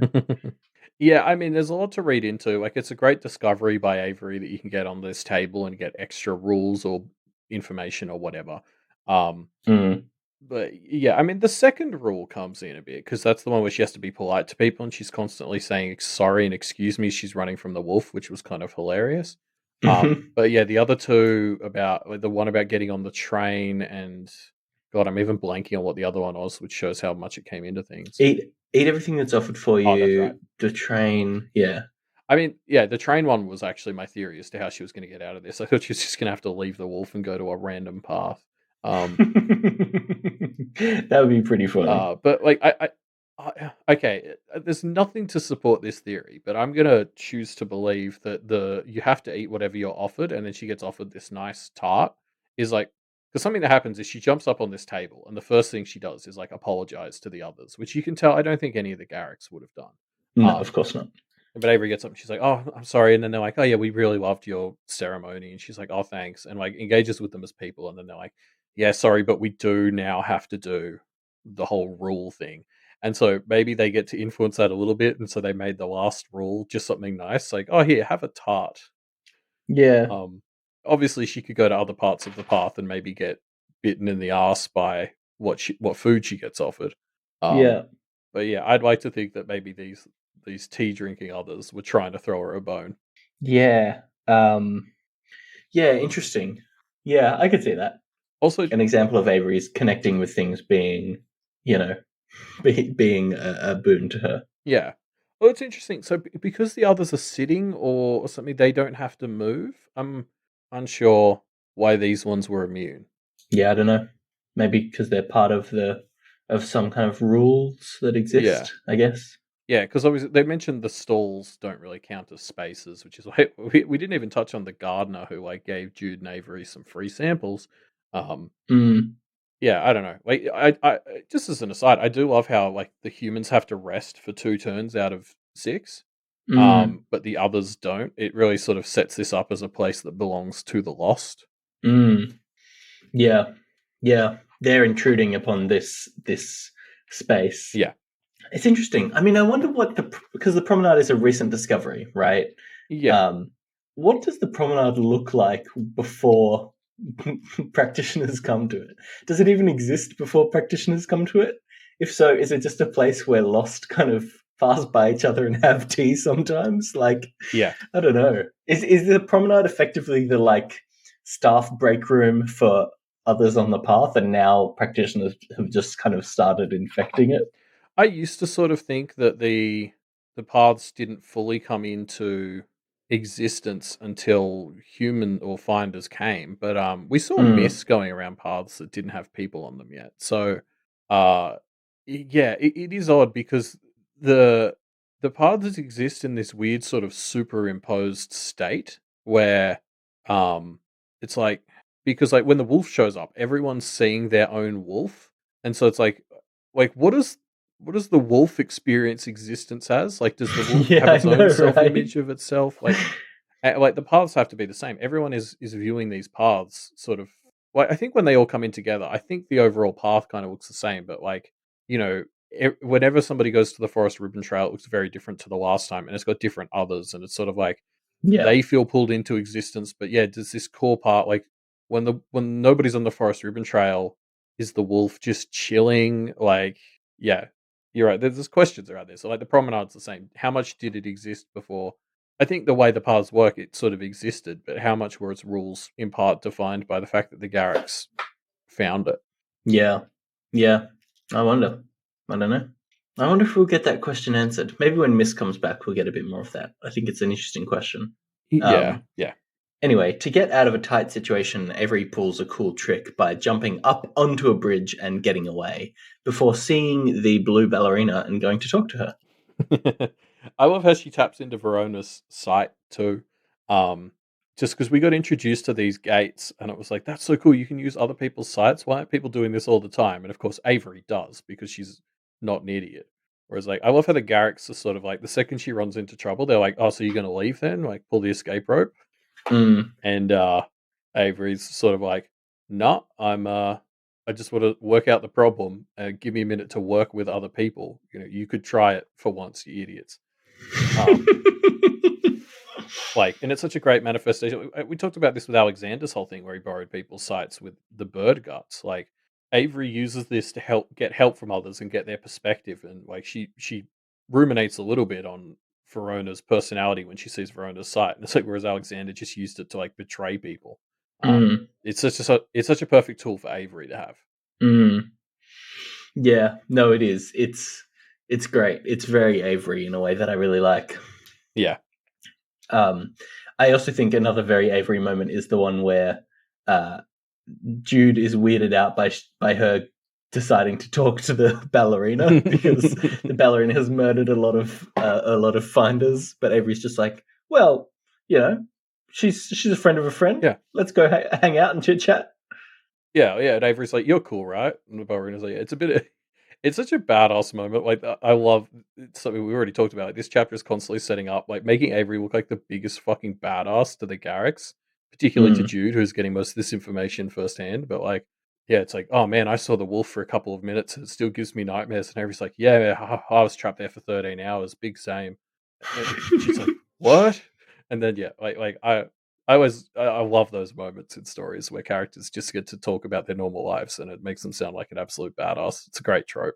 Yeah, I mean, there's a lot to read into. Like, it's a great discovery by Avery that you can get on this table and get extra rules or information or whatever. Um, Mm. But yeah, I mean, the second rule comes in a bit because that's the one where she has to be polite to people, and she's constantly saying sorry and excuse me. She's running from the wolf, which was kind of hilarious. Mm-hmm. But yeah, the other two about like, the one about getting on the train, and God, I'm even blanking on what the other one was, which shows how much it came into things. Eat everything that's offered for Oh, that's right. you. The train, yeah. I mean, yeah, the train one was actually my theory as to how she was going to get out of this. I thought she was just going to have to leave the wolf and go to a random path. Um, That would be pretty funny. But like okay, there's nothing to support this theory, but I'm gonna choose to believe that the you have to eat whatever you're offered, and then she gets offered this nice tart. Is like because something that happens is she jumps up on this table, and the first thing she does is like apologize to the others, which you can tell I don't think any of the Garricks would have done. No, of Um, course not. but Avery gets up and she's like, "Oh, I'm sorry," and then they're like, "Oh yeah, we really loved your ceremony," and she's like, "Oh, thanks," and like engages with them as people, and then they're like, "Yeah, sorry, but we do now have to do the whole rule thing," and so maybe they get to influence that a little bit, and so they made the last rule just something nice, like, "Oh, here, have a tart." Yeah, Um, Obviously, she could go to other parts of the path and maybe get bitten in the ass by what food she gets offered. Um, yeah, but yeah, I'd like to think that maybe these tea drinking others were trying to throw her a bone. yeah. Yeah, interesting. Yeah, I could see that. Also, An example of Avery's connecting with things being, you know, being a boon to her. yeah. Well, it's interesting. So because the others are sitting or something, they don't have to move. I'm unsure why these ones were immune. Yeah, I don't know. Maybe because they're part of some kind of rules that Yeah. exist. I guess. Yeah, because obviously they mentioned the stalls don't really count as spaces, which is why we didn't even touch on the gardener who like gave Jude and Avery some free samples. Um, Mm. Yeah, I don't know. Like, I just as an aside, I do love how like the humans have to rest for 2 turns out of 6, Mm, but the others don't. It really sort of sets this up as a place that belongs to the lost. mm, yeah, yeah. They're intruding upon this space. Yeah, It's interesting. I mean, I wonder what because the promenade is a recent discovery, right? yeah. Um, what does the promenade look like before practitioners come to it? Does it even exist before practitioners come to it? If so, is it just a place where lost kind of pass by each other and have tea sometimes? Like, Yeah. I don't know. Is the promenade effectively the like staff break room for others on the path, and now practitioners have just kind of started infecting it? I used to sort of think that the paths didn't fully come into existence until human or finders came, but we saw Mm, myths going around paths that didn't have people on them yet. So uh yeah, it is odd because the the paths exist in this weird sort of superimposed state where um it's like because like when the wolf shows up, everyone's seeing their own wolf. And so it's like what does the wolf experience existence as? Like, does the wolf yeah, have I its own know, right? self-image of itself? Like the paths have to be the same. Everyone is viewing these paths sort of like I think when they all come in together, I think the overall path kind of looks the same. But like you know, whenever somebody goes to the forest ribbon trail, it looks very different to the last time, and it's got different others, and it's sort of like Yeah, they feel pulled into existence. But yeah, does this core part like when nobody's on the forest ribbon trail, is the wolf just chilling? Like, yeah, you're right. There's questions around this. So like the promenade's the same. How much did it exist before? I think the way the paths work, it sort of existed, but how much were its rules in part defined by the fact that the Garricks found it? yeah, yeah. I wonder. I don't know. I wonder if we'll get that question answered. Maybe when Miss comes back, we'll get a bit more of that. I think it's an interesting question. Yeah, Um, yeah. anyway, to get out of a tight situation, Avery pulls a cool trick by jumping up onto a bridge and getting away before seeing the blue ballerina and going to talk to her. I love how she taps into Verona's sight too. Um, just because we got introduced to these gates, and it was like, that's so cool. You can use other people's sights. Why aren't people doing this all the time? And of course, Avery does because she's not an idiot. Whereas, like, I love how the Garricks are sort of like the second she runs into trouble, they're like, "Oh, so you're going to leave then? Like, pull the escape rope?" Mm. And Avery's sort of like, "No, I just want to work out the problem. Give me a minute to work with other people. You know, you could try it for once, you idiots." Um, and it's such a great manifestation. We talked about this with Alexander's whole thing where he borrowed people's sights with the bird guts. Like Avery uses this to get help from others and get their perspective, and like she ruminates a little bit on Verona's personality when she sees Verona's sight, and it's like whereas Alexander just used it to like betray people. Mm. It's such a perfect tool for Avery to have. Mm. Yeah, no, it is. It's great. It's very Avery in a way that I really like. Yeah. Um, I also think another very Avery moment is the one where uh, Jude is weirded out by her deciding to talk to the ballerina because the ballerina has murdered a lot of finders, but Avery's just like, well, you know, she's a friend of a friend. Yeah. Let's go hang out and chit chat. Yeah, yeah, and Avery's like, "You're cool, right?" And the ballerina's like, "Yeah." It's such a badass moment. Like, I love it's something we already talked about. Like, this chapter is constantly setting up, like making Avery look like the biggest fucking badass to the Garricks, particularly to Mm. Jude, who's getting most of this information firsthand. But like, yeah, it's like, oh man, I saw the wolf for a couple of minutes, and it still gives me nightmares. And Avery's like, yeah, man, I was trapped there for 13 hours. Big same. And she's like, what? And then yeah, I love those moments in stories where characters just get to talk about their normal lives and it makes them sound like an absolute badass. It's a great trope.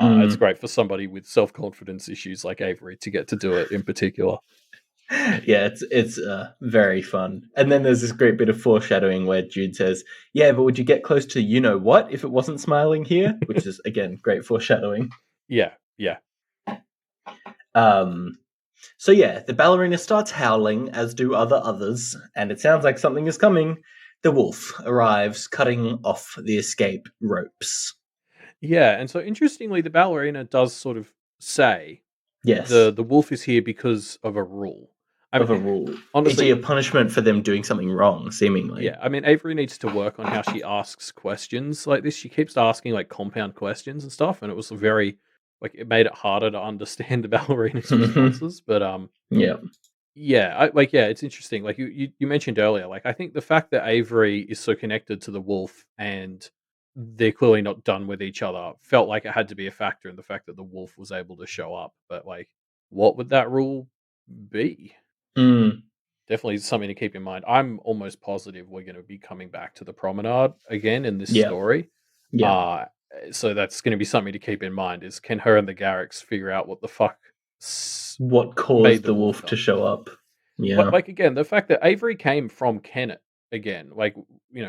It's Mm. great for somebody with self confidence issues like Avery to get to do it in particular. Yeah, it's very fun. And then there's this great bit of foreshadowing where Jude says, "Yeah, but would you get close to you know what if it wasn't smiling here?" Which is again great foreshadowing. Yeah, yeah, Um, so yeah, the ballerina starts howling, as do others, and it sounds like something is coming. The wolf arrives, cutting off the escape ropes. yeah. And so interestingly, the ballerina does sort of say Yes. the wolf is here because of a rule. I of a mean, rule, e.g., honestly, a punishment for them doing something wrong, seemingly. yeah. I mean, Avery needs to work on how she asks questions like this. She keeps asking like compound questions and stuff, and it was very like it made it harder to understand the ballerina's responses. But Yeah. yeah, yeah, it's interesting. Like you mentioned earlier, like I think the fact that Avery is so connected to the wolf and they're clearly not done with each other felt like it had to be a factor in the fact that the wolf was able to show up. But like, what would that rule be? Mm, Definitely something to keep in mind. I'm almost positive we're going to be coming back to the promenade again in this yeah. story. Yeah. Uh so that's going to be something to keep in mind. Is can her and the Garricks figure out what the fuck What made caused the the wolf wolf to come? show up? But, Yeah. like, again, the fact that Avery came from Kennet again, like,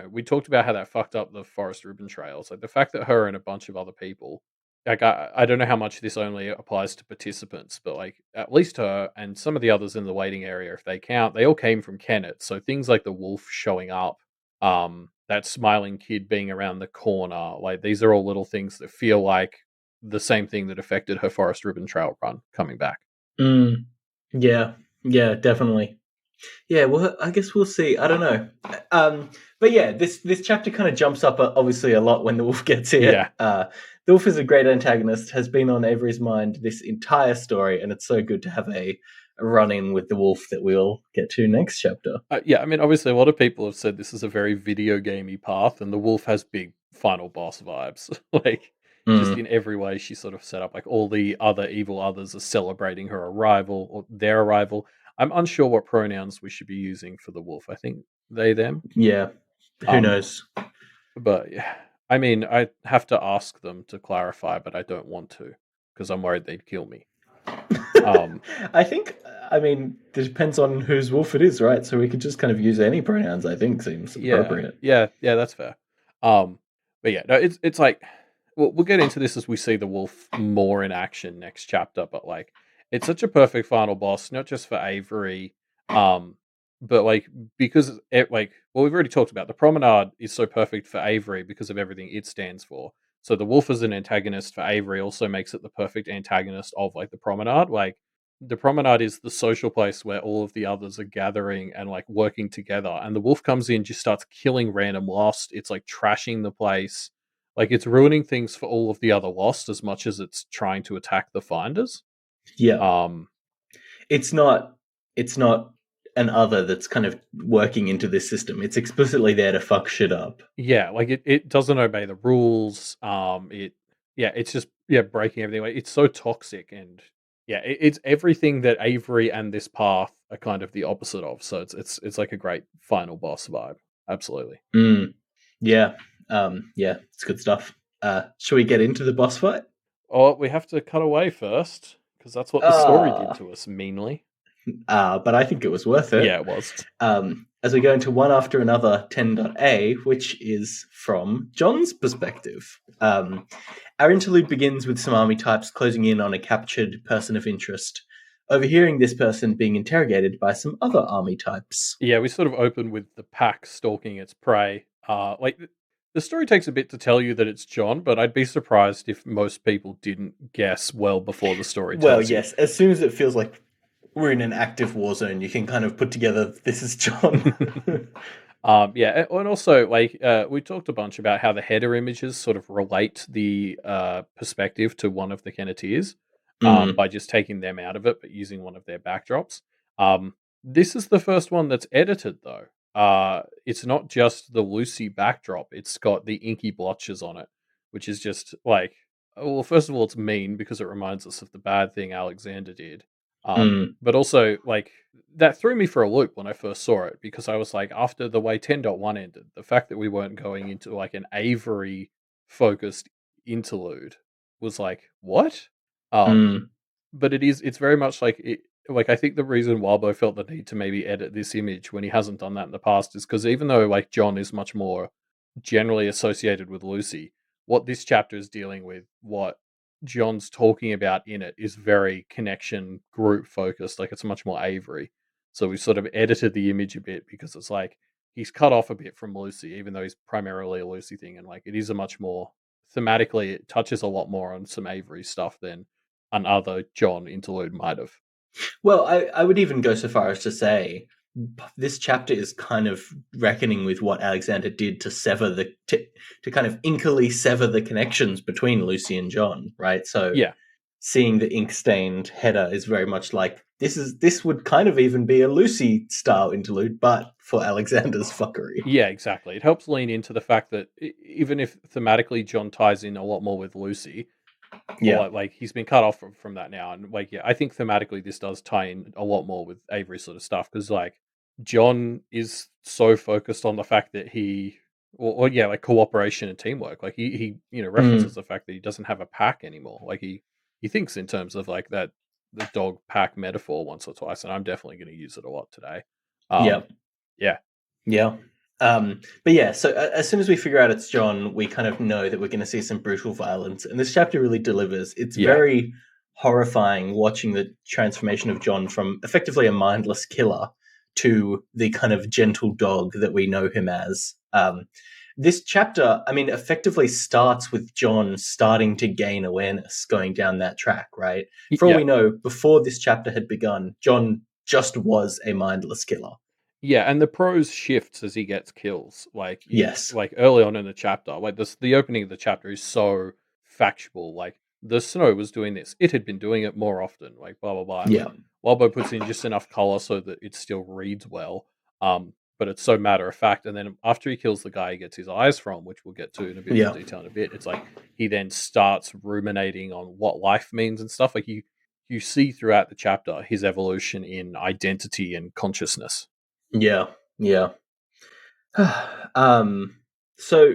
we talked about how that fucked up the Forest Ribbon trails. Like, the fact that her and a bunch of other people, like, I don't know how much this only applies to participants, but, like, at least her and some of the others in the waiting area, if they count, they all came from Kennet. So things like the wolf showing up, that smiling kid being around the corner, like, these are all little things that feel like the same thing that affected her Forest Ribbon trail run coming back. Mm, yeah. Yeah, definitely. Yeah, well, I guess we'll see. I don't know. But yeah, this chapter kind of jumps up obviously a lot when the wolf gets here. Yeah. The wolf is a great antagonist, has been on Avery's mind this entire story, and it's so good to have a run in with the wolf that we'll get to next chapter. Yeah, I mean, obviously, a lot of people have said this is a very video gamey path, and the wolf has big final boss vibes. Like, just Mm, in every way, she's sort of set up. Like, all the other evil others are celebrating her arrival or their arrival. I'm unsure what pronouns we should be using for the wolf. I think they, them. yeah, who Um, knows? but yeah, I mean, I have to ask them to clarify, but I don't want to because I'm worried they'd kill me. Um, I think, I mean, it depends on whose wolf it is, right? So we could just kind of use any pronouns, I think seems Yeah, appropriate. yeah, that's fair. Um, but yeah, no, it's like we'll get into this as we see the wolf more in action next chapter. But like, it's such a perfect final boss, not just for Avery, um, but like because it like well, we've already talked about the promenade is so perfect for Avery because of everything it stands for. So the wolf as an antagonist for Avery also makes it the perfect antagonist of like the promenade. Like the promenade is the social place where all of the others are gathering and like working together, and the wolf comes in, just starts killing random lost. It's like trashing the place, like it's ruining things for all of the other lost as much as it's trying to attack the finders. Yeah. um It's not it's not an other that's kind of working into this system. It's explicitly there to fuck shit up. yeah, like it doesn't obey the rules. It yeah, it's just yeah, breaking everything. Like it's so toxic, and yeah, it's everything that Avery and this path are kind of the opposite of. So it's like a great final boss vibe. Absolutely. Mm, yeah. Yeah, it's good stuff. Shall we get into the boss fight? Oh, we have to cut away first because that's what the story did Ah, to us meanly. but I think it was worth Yeah, it. it was. As we go into one after another 10.a, which is from John's perspective. Our interlude begins with some army types closing in on a captured person of interest, overhearing this person being interrogated by some other army types. Yeah, we sort of open with the pack stalking its prey. The story takes a bit to tell you that it's John, but I'd be surprised if most people didn't guess well before the story Well, tells you. yes, as soon as it feels like we're in an active war zone, you can kind of put together this is John. Yeah, and also like we talked a bunch about how the header images sort of relate the perspective to one of the Kenneteers Mm, by just taking them out of it, but using one of their backdrops. This is the first one that's edited though. It's not just the Lucy backdrop; it's got the inky blotches on it, which is just like, well, first of all, it's mean because it reminds us of the bad thing Alexander did. mm, But also like that threw me for a loop when I first saw it because I was like, after the way 10.1 ended, the fact that we weren't going into like an Avery focused interlude was like, what? Um, mm, but it's very much like it. Like I think the reason Walbo felt the need to maybe edit this image when he hasn't done that in the past is because even though like John is much more generally associated with Lucy, what this chapter is dealing with, what John's talking about in it is very connection group focused. Like it's much more Avery. So we sort of edited the image a bit because it's like he's cut off a bit from Lucy, even though he's primarily a Lucy thing. And like it is a much more thematically, it touches a lot more on some Avery stuff than another John interlude might have. Well, I would even go so far as to say this chapter is kind of reckoning with what Alexander did to to kind of inkily sever the connections between Lucy and John, right? So Yeah. seeing the ink stained header is very much like this would kind of even be a Lucy style interlude, but for Alexander's fuckery. Yeah, exactly. It helps lean into the fact that even if thematically John ties in a lot more with Lucy, or Yeah. like he's been cut off from that now, and like yeah, I think thematically this does tie in a lot more with Avery sort of stuff because like John is so focused on the fact that or yeah, like cooperation and teamwork. Like he references Mm, the fact that he doesn't have a pack anymore. Like he thinks in terms of like that the dog pack metaphor once or twice, and I'm definitely going to use it a lot today. yeah. Yeah, Yeah. But yeah, so as soon as we figure out it's John, we kind of know that we're going to see some brutal violence. And this chapter really delivers. It's yeah, very horrifying watching the transformation of John from effectively a mindless killer to the kind of gentle dog that we know him as. This chapter, I mean, effectively starts with John starting to gain awareness going down that track, right? For all yeah. we know, before this chapter had begun, John just was a mindless killer. Yeah, and the prose shifts as he gets kills. Like Yes. like early on in the chapter, like the opening of the chapter is so factual. Like the snow was doing this; it had been doing it more often. Like blah blah blah, and Yeah. like Walbo puts in just enough color so that it still reads well. But it's so matter of fact. And then after he kills the guy, he gets his eyes from, which we'll get to in a bit more Yeah. detail in a bit. It's like he then starts ruminating on what life means and stuff. Like you see throughout the chapter his evolution in identity and consciousness. Yeah. Yeah. um so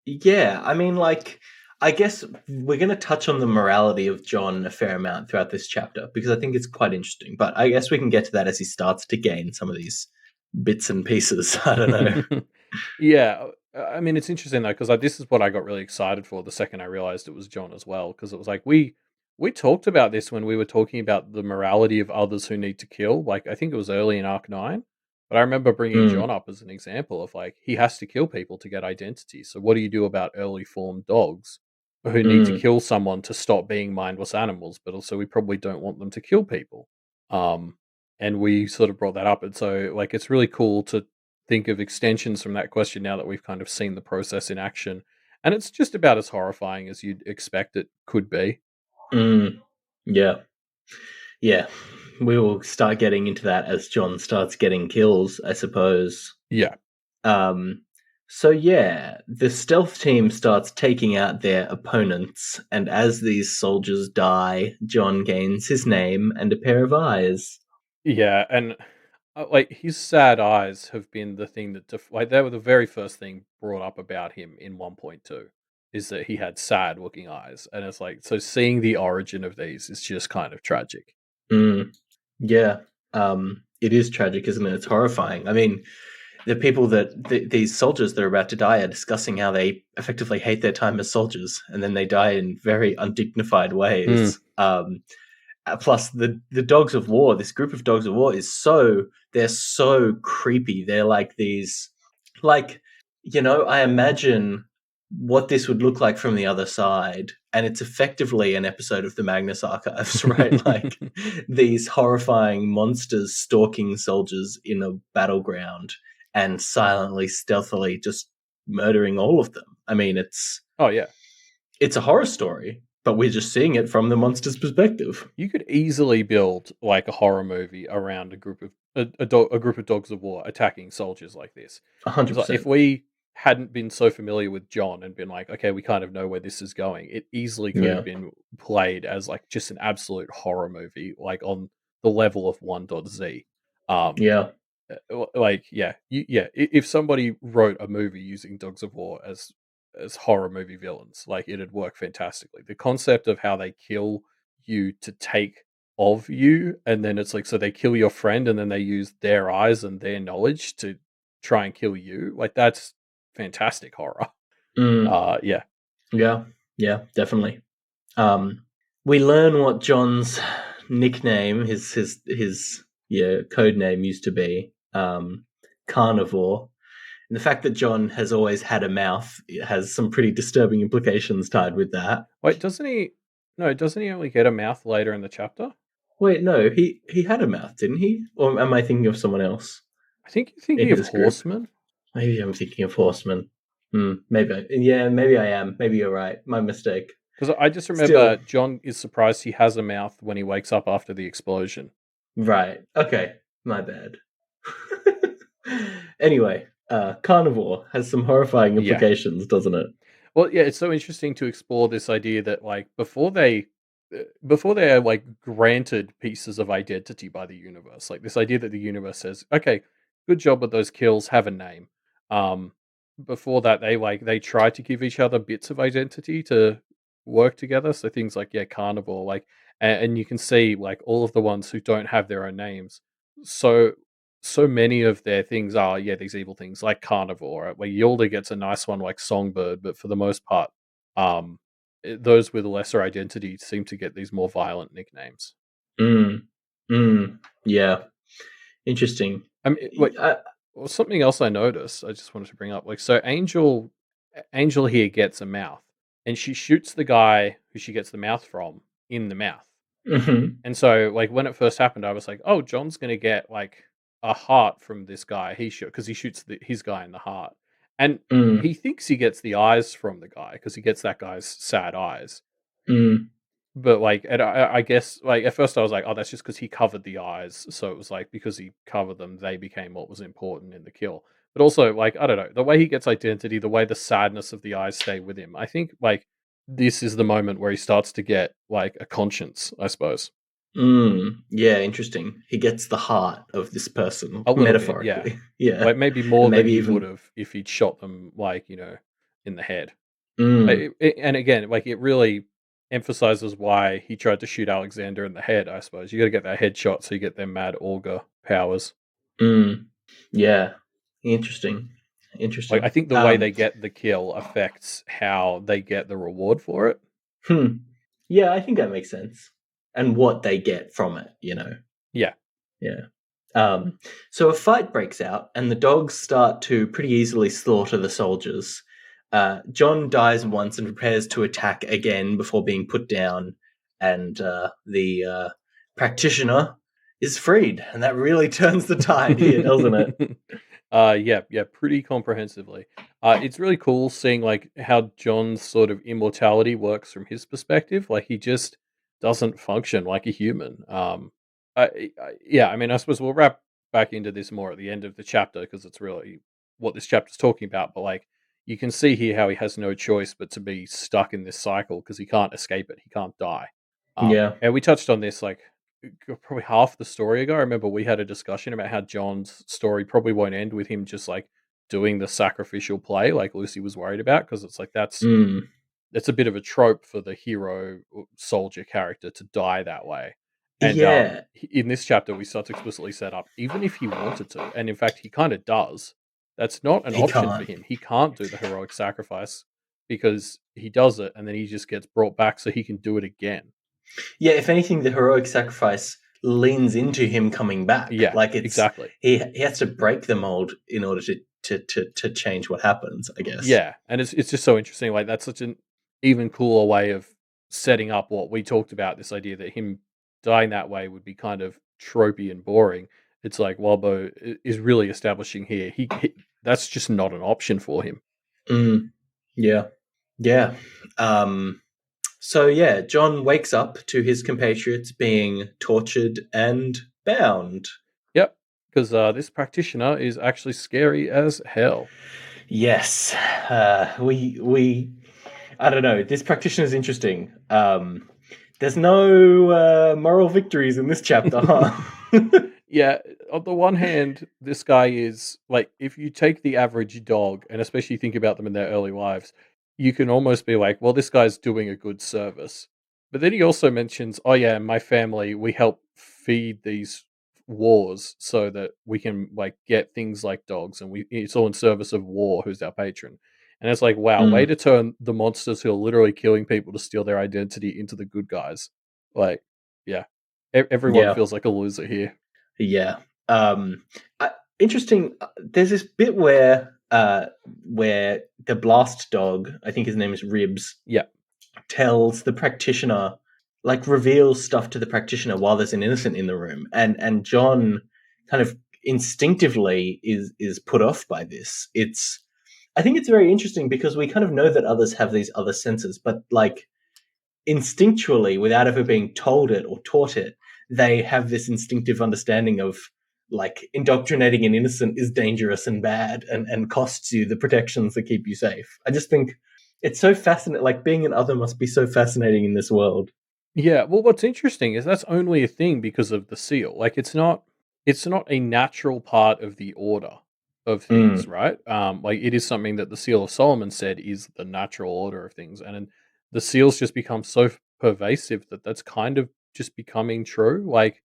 yeah, I mean like I guess we're going to touch on the morality of John a fair amount throughout this chapter because I think it's quite interesting, but I guess we can get to that as he starts to gain some of these bits and pieces. I don't know. Yeah, I mean, it's interesting though because like, this is what I got really excited for the second I realized it was John as well. Because it was like we talked about this when we were talking about the morality of others who need to kill. Like I think it was early in Arc 9, but I remember bringing Mm, John up as an example of like he has to kill people to get identity. So what do you do about early formed dogs who need to mm, kill someone to stop being mindless animals? But also we probably don't want them to kill people. Um, and we sort of brought that up, and so like it's really cool to think of extensions from that question now that we've kind of seen the process in action. And it's just about as horrifying as you'd expect it could be. mm. Yeah. Yeah. We will start getting into that as John starts getting kills, I suppose. Yeah. Um, so yeah, the stealth team starts taking out their opponents, and as these soldiers die, John gains his name and a pair of eyes. Yeah. And like his sad eyes have been the thing that, like, they were the very first thing brought up about him in 1.2 is that he had sad looking eyes. And it's like, so seeing the origin of these is just kind of tragic. Mm, yeah, it is tragic, isn't it? It's horrifying. I mean, the people these soldiers that are about to die are discussing how they effectively hate their time as soldiers, and then they die in very undignified Mm. ways. Plus the dogs of war, this group of dogs of war is they're so creepy. They're like these, like, I imagine what this would look like from the other side, and it's effectively an episode of the Magnus Archives, right? Like these horrifying monsters stalking soldiers in a battleground and silently, stealthily just murdering all of them. I mean, Oh, yeah. it's a horror story, but we're just seeing it from the monster's perspective. You could easily build like a horror movie around a group of a group of dogs of war attacking soldiers like this. hundred Because like, if percent. we hadn't been so familiar with John and been like, okay, we kind of know where this is going, it easily could have Yeah. been played as like just an absolute horror movie, like on the level of 1.z. Um, Yeah. like if somebody wrote a movie using dogs of war as horror movie villains, like it'd work fantastically. The concept of how they kill you to take of you, and then it's like so they kill your friend and then they use their eyes and their knowledge to try and kill you, like that's fantastic horror. Mm, Yeah. yeah. Yeah. Definitely. Um, we learn what John's nickname, his code name used to be, carnivore. And the fact that John has always had a mouth has some pretty disturbing implications tied with that. Wait, doesn't he? No, doesn't he only get a mouth later in the chapter? Wait, no, he had a mouth, didn't he? Or am I thinking of someone else I think you're in thinking of his group? Horseman. Maybe I'm thinking of Horseman. Maybe. Yeah, maybe I am. Maybe you're right. My mistake. Because I just Still, remember John is surprised he has a mouth when he wakes up after the explosion. right. Okay, my bad. Anyway, carnivore has some horrifying Yeah. implications, doesn't it? Well, yeah, it's so interesting to explore this idea that like before they are like granted pieces of identity by the universe, like this idea that the universe says, "Okay, good job with those kills, have a name." Um, before that, they try to give each other bits of identity to work together. So things like yeah, carnivore, like, and you can see like all of the ones who don't have their own names. So so many of their things are yeah these evil things like carnivore where Yulda gets a nice one like songbird, but for the most part um those with a lesser identity seem to get these more violent nicknames. Mm. Yeah. Interesting. I mean like I, well, something else I noticed I just wanted to bring up, like, so Angel here gets a mouth and she shoots the guy who she gets the mouth from in the mouth. mhm. And so, like, when it first happened, I was like, "Oh, John's gonna get like a heart from this guy." He should because he shoots his guy in the heart, and Mm, he thinks he gets the eyes from the guy because he gets that guy's sad eyes. mm, But like, and I guess like at first I was like, "Oh, that's just because he covered the eyes." So it was like because he covered them, they became what was important in the kill. But also, like, I don't know, the way he gets identity, the way the sadness of the eyes stay with him. I think like this is the moment where he starts to get like a conscience, I suppose. Yeah, interesting. He gets the heart of this person, A little bit, yeah. metaphorically. Yeah. Like, maybe And more than maybe he even. would've if he'd shot them, like, in the head. Mm, And again, like, it really emphasizes why he tried to shoot Alexander in the head, I suppose. You gotta get that headshot so you get their mad auger powers. mm, yeah. Interesting. Like, I Interesting. think the way they get the kill affects how they get the reward for it. Hmm. Yeah, I think that makes sense. And what they get from it. Yeah. Yeah. So a fight breaks out, and the dogs start to pretty easily slaughter the soldiers. John dies once and prepares to attack again before being put down, and the practitioner is freed, and that really turns the tide here, doesn't it? Yeah, yeah, pretty comprehensively. It's really cool seeing like how John's sort of immortality works from his perspective. Like he just doesn't function like a human. Yeah, I mean, I suppose we'll wrap back into this more at the end of the chapter because it's really what this chapter's talking about. But like, you can see here how he has no choice but to be stuck in this cycle because he can't escape it. He can't die. Yeah. And we touched on this like probably half the story ago. I remember we had a discussion about how John's story probably won't end with him just like doing the sacrificial play like Lucy was worried about because it's like Mm. that's a bit of a trope for the hero soldier character to die that way. And Yeah. in this chapter we start to explicitly set up even if he wanted to, and in fact he kind of does. That's not an He option for can't. him. He can't do the heroic sacrifice because he does it and then he just gets brought back so he can do it again. Yeah, if anything, the heroic sacrifice leans into him coming back. Yeah, Like it's exactly. he has to break the mold in order to change what happens, I guess. Yeah, and it's just so interesting. Like that's such an even cooler way of setting up what we talked about. This idea that him dying that way would be kind of tropey and boring. It's like Walbo is really establishing here. He that's just not an option for him. Mm, yeah. Yeah. So yeah, John wakes up to his compatriots being tortured and bound. Yep, because this practitioner is actually scary as hell. Yes. We I don't know. This practitioner is interesting. There's no moral victories in this chapter, huh? Yeah, on the one hand, this guy is like, if you take the average dog, and especially think about them in their early lives, you can almost be like, well, this guy's doing a good service. But then he also mentions, oh, yeah, my family, we help feed these wars so that we can like get things like dogs, and it's all in service of war, who's our patron. And it's like, wow, way Mm, to turn the monsters who are literally killing people to steal their identity into the good guys. Like, yeah, everyone yeah. feels like a loser here. Yeah. Um, Interesting. There's this bit where the blast dog, I think his name is Ribs, Yeah. tells the practitioner like reveals stuff to the practitioner while there's an innocent in the room, and John kind of instinctively is put off by this. It's I think it's very interesting because we kind of know that others have these other senses, but like instinctually, without ever being told it or taught it, they have this instinctive understanding of like indoctrinating an innocent is dangerous and bad and costs you the protections that keep you safe. I just think it's so fascinating. Like being an other must be so fascinating in this world. Yeah, well, what's interesting is that's only a thing because of the seal. Like, it's not a natural part of the order of things, Mm. right? Like it is something that the Seal of Solomon said is the natural order of things, and then the seals just become so pervasive that that's kind of just becoming true. Like,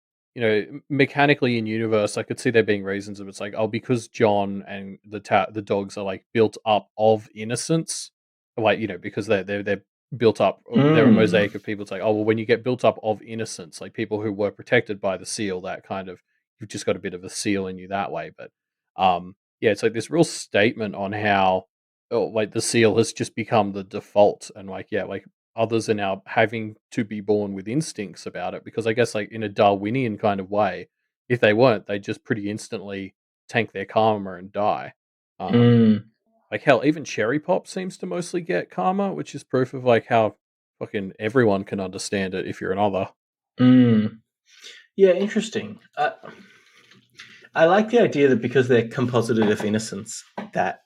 mechanically in universe, I could see there being reasons of it's like, oh, because John and the dogs are like built up of innocence, like because they're built up. They're a Mm. mosaic of people. It's like, oh well, when you get built up of innocence, like people who were protected by the seal, that kind of you've just got a bit of a seal in you that way. But yeah, it's like this real statement on how like the seal has just become the default, and like yeah, like others are now having to be born with instincts about it because I guess like in a Darwinian kind of way, if they weren't, they'd just pretty instantly tank their karma and die. Um, Mm. like hell, even cherry pop seems to mostly get karma, which is proof of like how fucking everyone can understand it if you're another. Mm. Yeah, interesting. I like the idea that because they're composited of innocence, that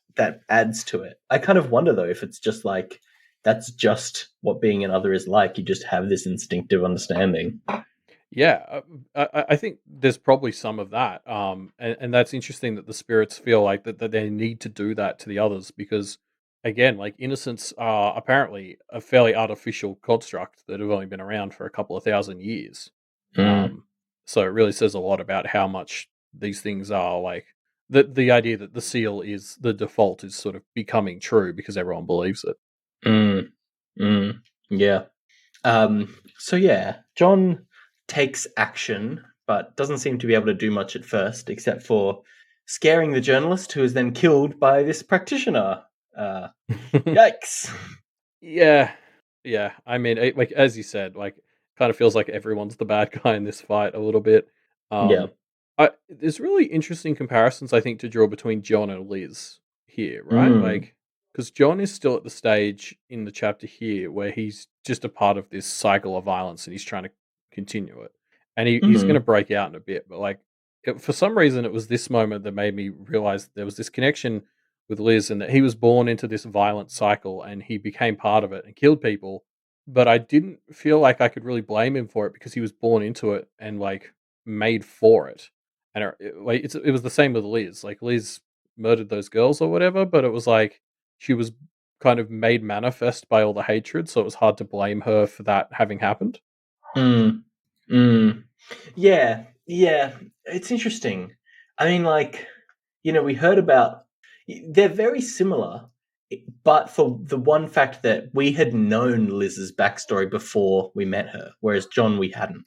adds to it. I kind of wonder though if it's just like that's just what being another is like. You just have this instinctive understanding. Yeah, I think there's probably some of that, and that's interesting that the spirits feel like that they need to do that to the others because, again, like innocents are apparently a fairly artificial construct that have only been around for a couple of thousand years. Mm. Um, so it really says a lot about how much these things are like the idea that the seal is the default is sort of becoming true because everyone believes it. Mm. Mm. Yeah. So yeah, John takes action, but doesn't seem to be able to do much at first, except for scaring the journalist, who is then killed by this practitioner. Uh, Yikes! Yeah, yeah. I mean, like as you said, like kind of feels like everyone's the bad guy in this fight a little bit. Yeah. Um, there's really interesting comparisons I think to draw between John and Liz here, right? Mm. Like, because John is still at the stage in the chapter here where he's just a part of this cycle of violence and he's trying to continue it, and he's going to Mm. break out in a bit. But like, for some reason, it was this moment that made me realize there was this connection with Liz and that he was born into this violent cycle and he became part of it and killed people. But I didn't feel like I could really blame him for it because he was born into it and like made for it. And like it was the same with Liz. Like Liz murdered those girls or whatever, but it was like she was kind of made manifest by all the hatred, so it was hard to blame her for that having happened. Mm. Mm. Yeah. Yeah. It's interesting. I mean, like, we heard about. They're very similar, but for the one fact that we had known Liz's backstory before we met her, whereas John we hadn't.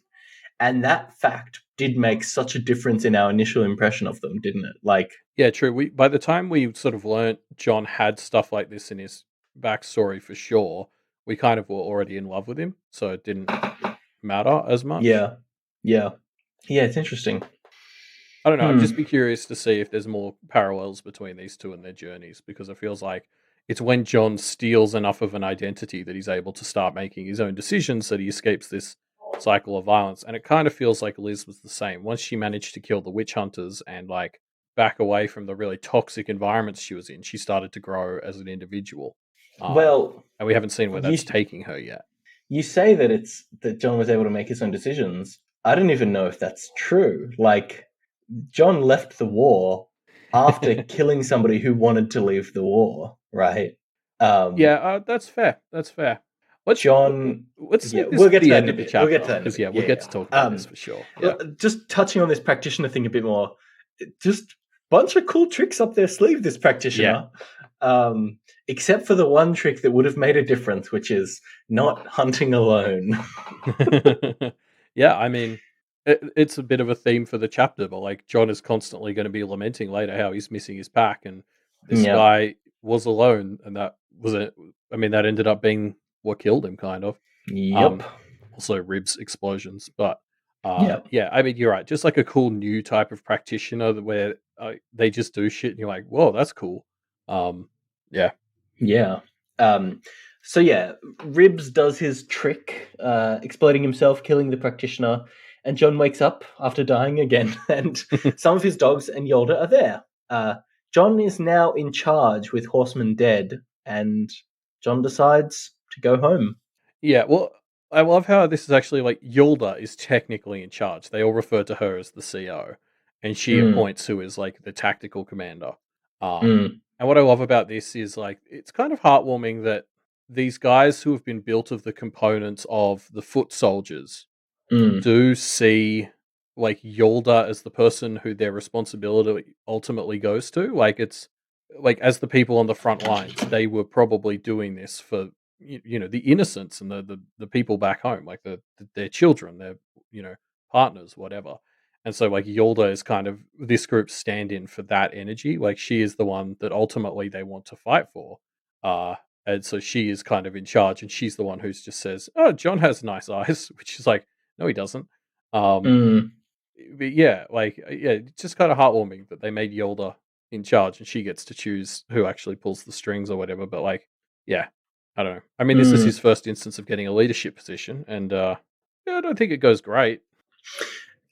And that fact did make such a difference in our initial impression of them, didn't it? Like, Yeah, true. We by the time we sort of learnt John had stuff like this in his backstory for sure, we kind of were already in love with him, so it didn't matter as much. yeah, yeah, yeah. It's interesting. I don't know. I'd Hmm. just be curious to see if there's more parallels between these two and their journeys because it feels like it's when John steals enough of an identity that he's able to start making his own decisions that he escapes this cycle of violence. And it kind of feels like Liz was the same. Once she managed to kill the witch hunters and like back away from the really toxic environments she was in, she started to grow as an individual. Um, Well, and we haven't seen where you that's taking her yet. you say that it's that John was able to make his own decisions. I don't even know if that's true. Like, John left the war after killing somebody who wanted to leave the war, right? Yeah, Um, that's fair. That's fair. Let's John, let's yeah, save this we'll for get to the that in end a of the bit. We'll get to chapter that in a because bit. yeah, we'll Yeah, get yeah. to talk about this for sure. Yeah. Just touching on this practitioner thing a bit more. Just bunch of cool tricks up their sleeve. This Yeah. practitioner, um, except for the one trick that would have made a difference, which is not hunting alone. Yeah, I mean, it's a bit of a theme for the chapter, but like John is constantly going to be lamenting later how he's missing his pack, and this Yep. guy was alone, and that was it. I mean, that ended up being what killed him, kind of. Yep. Um, also ribs explosions. But Yeah. yeah, I mean, you're right. Just like a cool new type of practitioner where they just do shit, and you're like, whoa, that's cool. Um, yeah, Yeah. Um, so yeah, Ribs does his trick, exploding himself, killing the practitioner, and John wakes up after dying again, and some of his dogs and Yolda are there. John is now in charge with Horseman dead, and John decides to go home. yeah. Well, I love how this is actually like Yulda is technically in charge. They all refer to her as the CO, and she Mm, appoints who is like the tactical commander. mm, And what I love about this is like it's kind of heartwarming that these guys who have been built of the components of the foot soldiers mm, do see like Yolda as the person who their responsibility ultimately goes to. Like it's like as the people on the front lines, they were probably doing this for the innocents and the people back home, like their children, their partners, whatever. And so like Yolda is kind of this group's stand-in for that energy. Like she is the one that ultimately they want to fight for. Uh and so she is kind of in charge, and she's the one who's just says, "Oh, John has nice eyes," which is like, no, he doesn't. Um, mm, but yeah, like yeah, it's just kind of heartwarming that they made Yolda in charge, and she gets to choose who actually pulls the strings or whatever. But like, yeah, I don't know. I mean, this is his mm. first instance of getting a leadership position, and yeah, I don't think it goes great.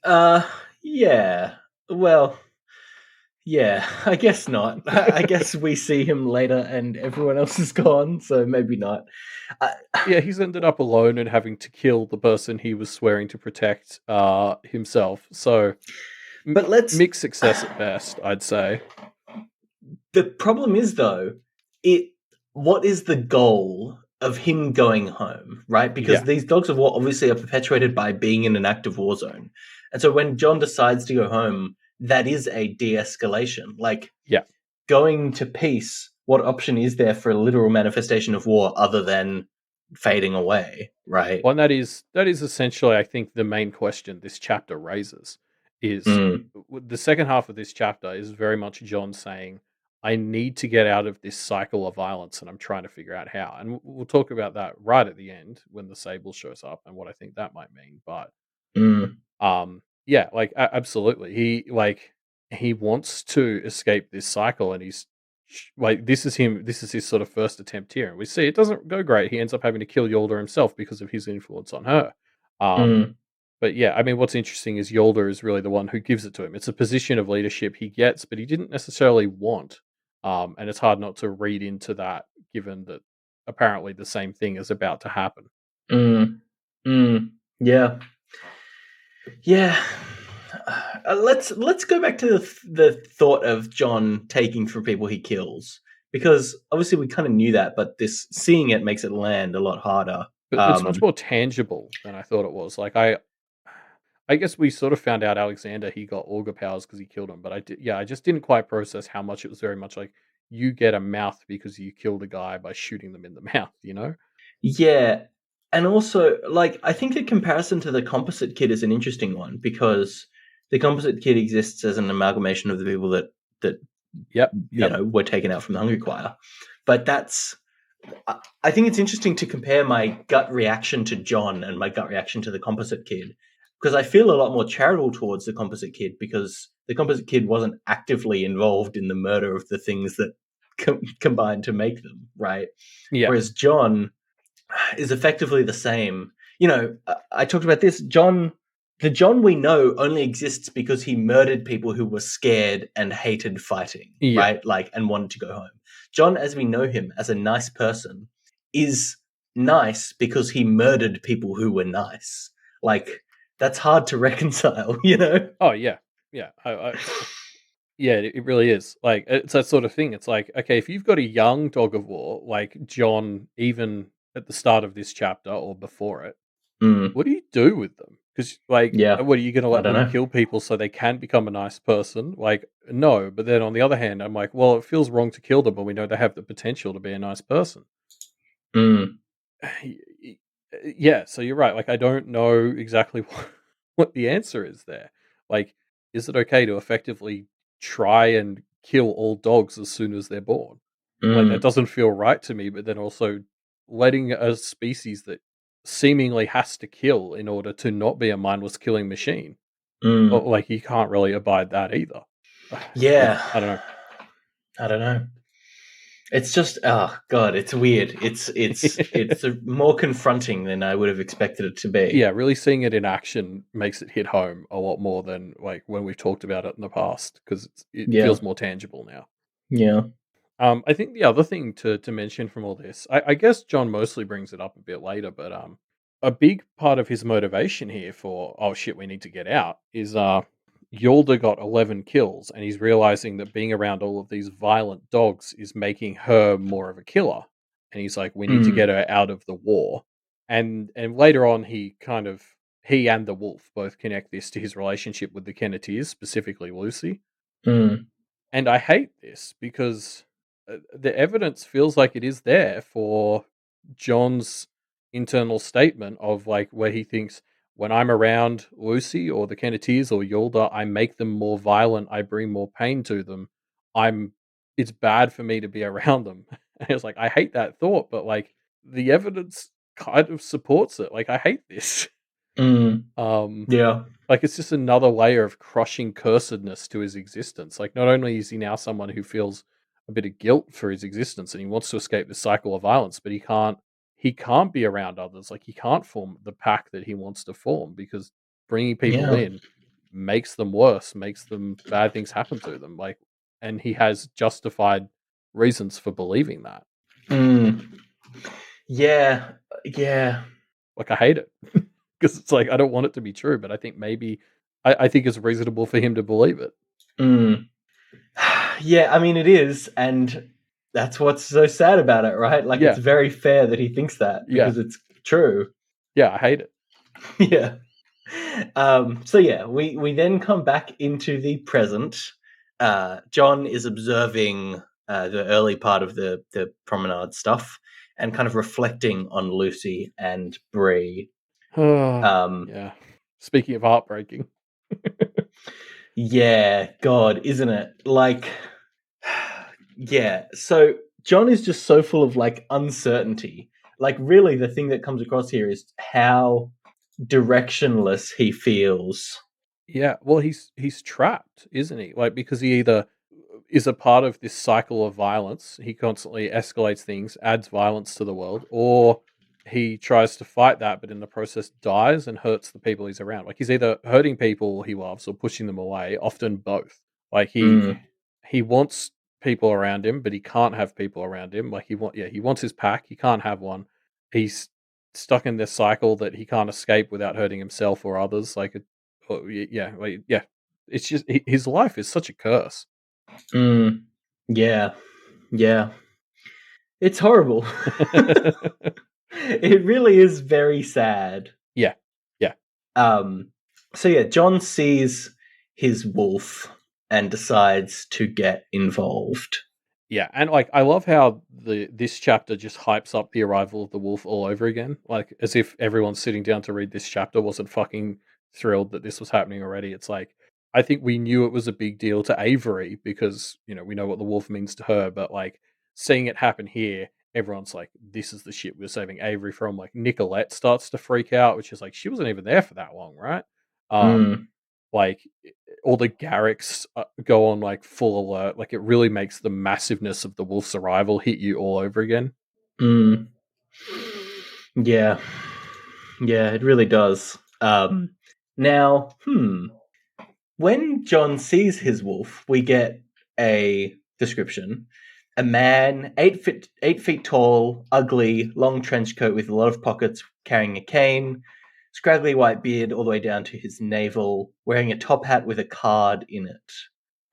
Uh, yeah. Well, yeah, I guess not. I guess we see him later and everyone else is gone, so maybe not. I, Yeah, he's ended up alone and having to kill the person he was swearing to protect himself. So but let's. mixed success at best, I'd say. The problem is, though, it. What is the goal of him going home, right? Because Yeah, these dogs of war obviously are perpetuated by being in an active war zone. And so when John decides to go home, that is a de escalation. Like, yeah. going to peace, what option is there for a literal manifestation of war other than fading away, right? Well, and that is essentially, I think, the main question this chapter raises is Mm, the second half of this chapter is very much John saying, "I need to get out of this cycle of violence, and I'm trying to figure out how." And we'll talk about that right at the end when the sable shows up and what I think that might mean. But mm, yeah, like absolutely, he wants to escape this cycle, and he's like, this is him. This is his sort of first attempt here, and we see it doesn't go great. He ends up having to kill Yolda himself because of his influence on her. Um, mm, but yeah, I mean, what's interesting is Yolda is really the one who gives it to him. It's a position of leadership he gets, but he didn't necessarily want. And it's hard not to read into that, given that apparently the same thing is about to happen. mm, mm. Yeah. Yeah. Let's go back to the thought of John taking from people he kills, because obviously we kind of knew that, but this seeing it makes it land a lot harder. But it's much more tangible than I thought it was. Like I guess we sort of found out Alexander he got auger powers because he killed him, but yeah, I just didn't quite process how much it was very much like you get a mouth because you killed a guy by shooting them in the mouth, you know? Yeah, and also, like, I think a comparison to the Composite Kid is an interesting one, because the Composite Kid exists as an amalgamation of the people that Yep, yep. were taken out from the Hungry Choir. But I think it's interesting to compare my gut reaction to John and my gut reaction to the Composite Kid, because I feel a lot more charitable towards the Composite Kid, because the Composite Kid wasn't actively involved in the murder of the things that combined to make them, right? Yeah. Whereas John is effectively the same. I talked about this. The John we know only exists because he murdered people who were scared and hated fighting, Yeah. right? Like, and wanted to go home. John, as we know him as a nice person, is nice because he murdered people who were nice. Like, that's hard to reconcile, you know? Oh yeah. Yeah. Yeah, it really is. Like it's that sort of thing. It's like, okay, if you've got a young dog of war, like John, even at the start of this chapter or before it, Mm, what do you do with them? Because, like, yeah, what are you going to I let don't them know. kill people so they can become a nice person? Like, no. But then on the other hand, I'm like, well, it feels wrong to kill them, but we know they have the potential to be a nice person. Mm, Yeah, so you're right. Like, I don't know exactly what the answer is there. Like, is it okay to effectively try and kill all dogs as soon as they're born? Like, that mm, doesn't feel right to me. But then also letting a species that seemingly has to kill in order to not be a mindless killing machine. But Mm. like he can't really abide that either. Yeah, Yeah. I don't know. I don't know. It's just oh god, it's weird. It's more confronting than I would have expected it to be. Yeah, really seeing it in action makes it hit home a lot more than like when we've talked about it in the past because it Yeah. feels more tangible now. Yeah. I think the other thing to mention from all this, I guess John mostly brings it up a bit later, but a big part of his motivation here for oh shit, we need to get out is Yolda got 11 kills, and he's realizing that being around all of these violent dogs is making her more of a killer, and he's like, we need to get Mm. her out of the war, and later on he and the wolf both connect this to his relationship with the Kenneteers, specifically Lucy. Mm. And I hate this because the evidence feels like it is there for John's internal statement of like where he thinks when I'm around Lucy or the Kenneteers or Yolda, I make them more violent. I bring more pain to them. I'm. It's bad for me to be around them. And it's like I hate that thought, but like the evidence kind of supports it. Like I hate this. Mm. Um, Yeah. like, it's just another layer of crushing cursedness to his existence. Like, not only is he now someone who feels a bit of guilt for his existence and he wants to escape this cycle of violence, but he can't be around others. Like, he can't form the pack that he wants to form because bringing people Yeah. in makes them worse, makes them bad things happen to them. Like, and he has justified reasons for believing that. Mm. Yeah. Yeah. Like, I hate it because it's like I don't want it to be true, but I think maybe I think it's reasonable for him to believe it. Mm. Yeah, I mean it is, and that's what's so sad about it, right? Like it's Yeah, very fair that he thinks that yeah. because it's true. Yeah, I hate it. Yeah. So yeah, we then come back into the present. John is observing the early part of the promenade stuff and kind of reflecting on Lucy and Bree. Um, Yeah. Speaking of heartbreaking. yeah, God, isn't it? Like, yeah. So John is just so full of like uncertainty. Like, really, the thing that comes across here is how directionless he feels. Yeah, well, he's trapped, isn't he? Like because he either is a part of this cycle of violence, he constantly escalates things, adds violence to the world, or he tries to fight that, but in the process dies and hurts the people he's around. Like he's either hurting people he loves or pushing them away, often both. Like he Mm, he wants people around him, but he can't have people around him. Like he wants his pack, he can't have one. He's stuck in this cycle that he can't escape without hurting himself or others. Yeah, like, yeah. It's just his life is such a curse. mm, yeah, yeah. It's horrible. It really is very sad. Yeah, yeah, Um, so yeah, John sees his wolf and decides to get involved. yeah, and like I love how this chapter just hypes up the arrival of the wolf all over again, like as if everyone sitting down to read this chapter wasn't fucking thrilled that this was happening already. It's like I think we knew it was a big deal to Avery because we know what the wolf means to her, but like seeing it happen here, everyone's like, "This is the shit we're saving Avery from." Like Nicolette starts to freak out, which is like she wasn't even there for that long, right? Um, Mm, like all the Garricks go on like full alert. Like it really makes the massiveness of the wolf's arrival hit you all over again. mm. Yeah, yeah, it really does. Now, when John sees his wolf, we get a description. A man, 8 feet tall, ugly, long trench coat with a lot of pockets, carrying a cane, scraggly white beard all the way down to his navel, wearing a top hat with a card in it.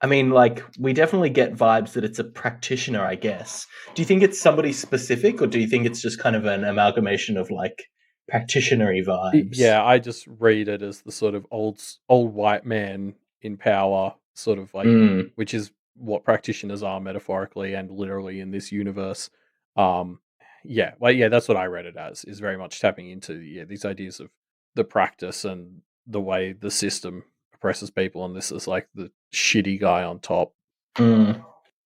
I mean, like, we definitely get vibes that it's a practitioner, I guess. Do you think it's somebody specific, or do you think it's just kind of an amalgamation of, like, practitionery vibes? Yeah, I just read it as the sort of old white man in power, sort of like, Mm, which is what practitioners are metaphorically and literally in this universe. Um, yeah, well, yeah, that's what I read it as. Is very much tapping into these ideas of the practice and the way the system oppresses people, and this is like the shitty guy on top. mm,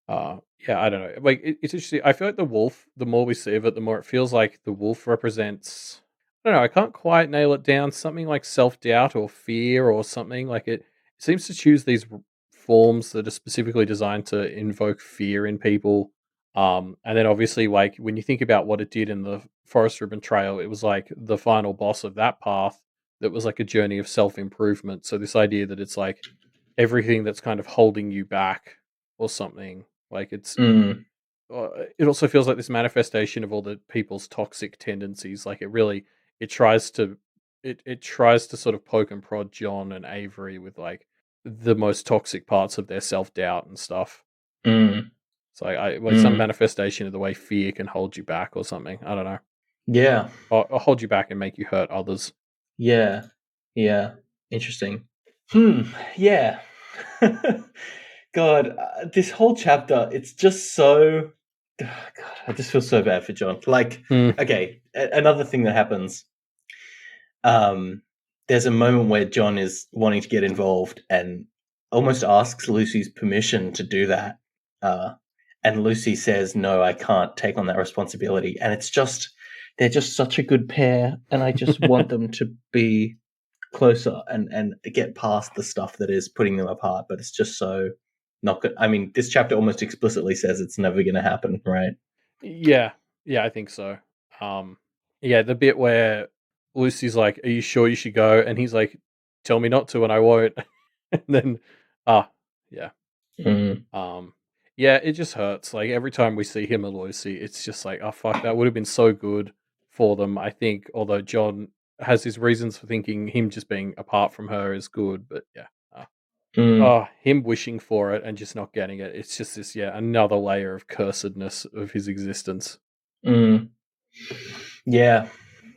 Yeah, I don't know. Like it's interesting. I feel like the wolf. The more we see of it, the more it feels like the wolf represents. don't know. I can't quite nail it down. Something like self doubt or fear or something like it seems to choose these forms that are specifically designed to invoke fear in people. And then obviously, like when you think about what it did in the Forest Ribbon Trail, it was like the final boss of that path. That was like a journey of self improvement. So this idea that it's like everything that's kind of holding you back or something. Like Mm, it also feels like this manifestation of all the people's toxic tendencies. Like it tries to it tries to sort of poke and prod John and Avery with like the most toxic parts of their self doubt and stuff. mm, So I like some mm. manifestation of the way fear can hold you back or something. I don't know, Yeah, or hold you back and make you hurt others. yeah, yeah. Interesting. Hmm. Yeah. God, this whole chapter, it's just so. God, I just feel so bad for John. Like, Mm. okay, another thing that happens. Um, there's a moment where John is wanting to get involved and almost asks Lucy's permission to do that. Uh, and Lucy says, "No, I can't take on that responsibility." And it's just they're just such a good pair, and I just want them to be closer and get past the stuff that is putting them apart. But it's just so not good. I mean, this chapter almost explicitly says it's never going to happen, right? Yeah, yeah, I think so. Um, yeah, the bit where Lucy's like, "Are you sure you should go?" And he's like, "Tell me not to, and I won't." And then, ah, yeah, Mm, um, yeah, it just hurts. Like every time we see him and Lucy, it's just like, oh fuck, that would have been so good for them. I think, although John has his reasons for thinking him just being apart from her is good, but yeah. mm, Oh, him wishing for it and just not getting it. It's just this, yeah, another layer of cursedness of his existence. mm. Yeah,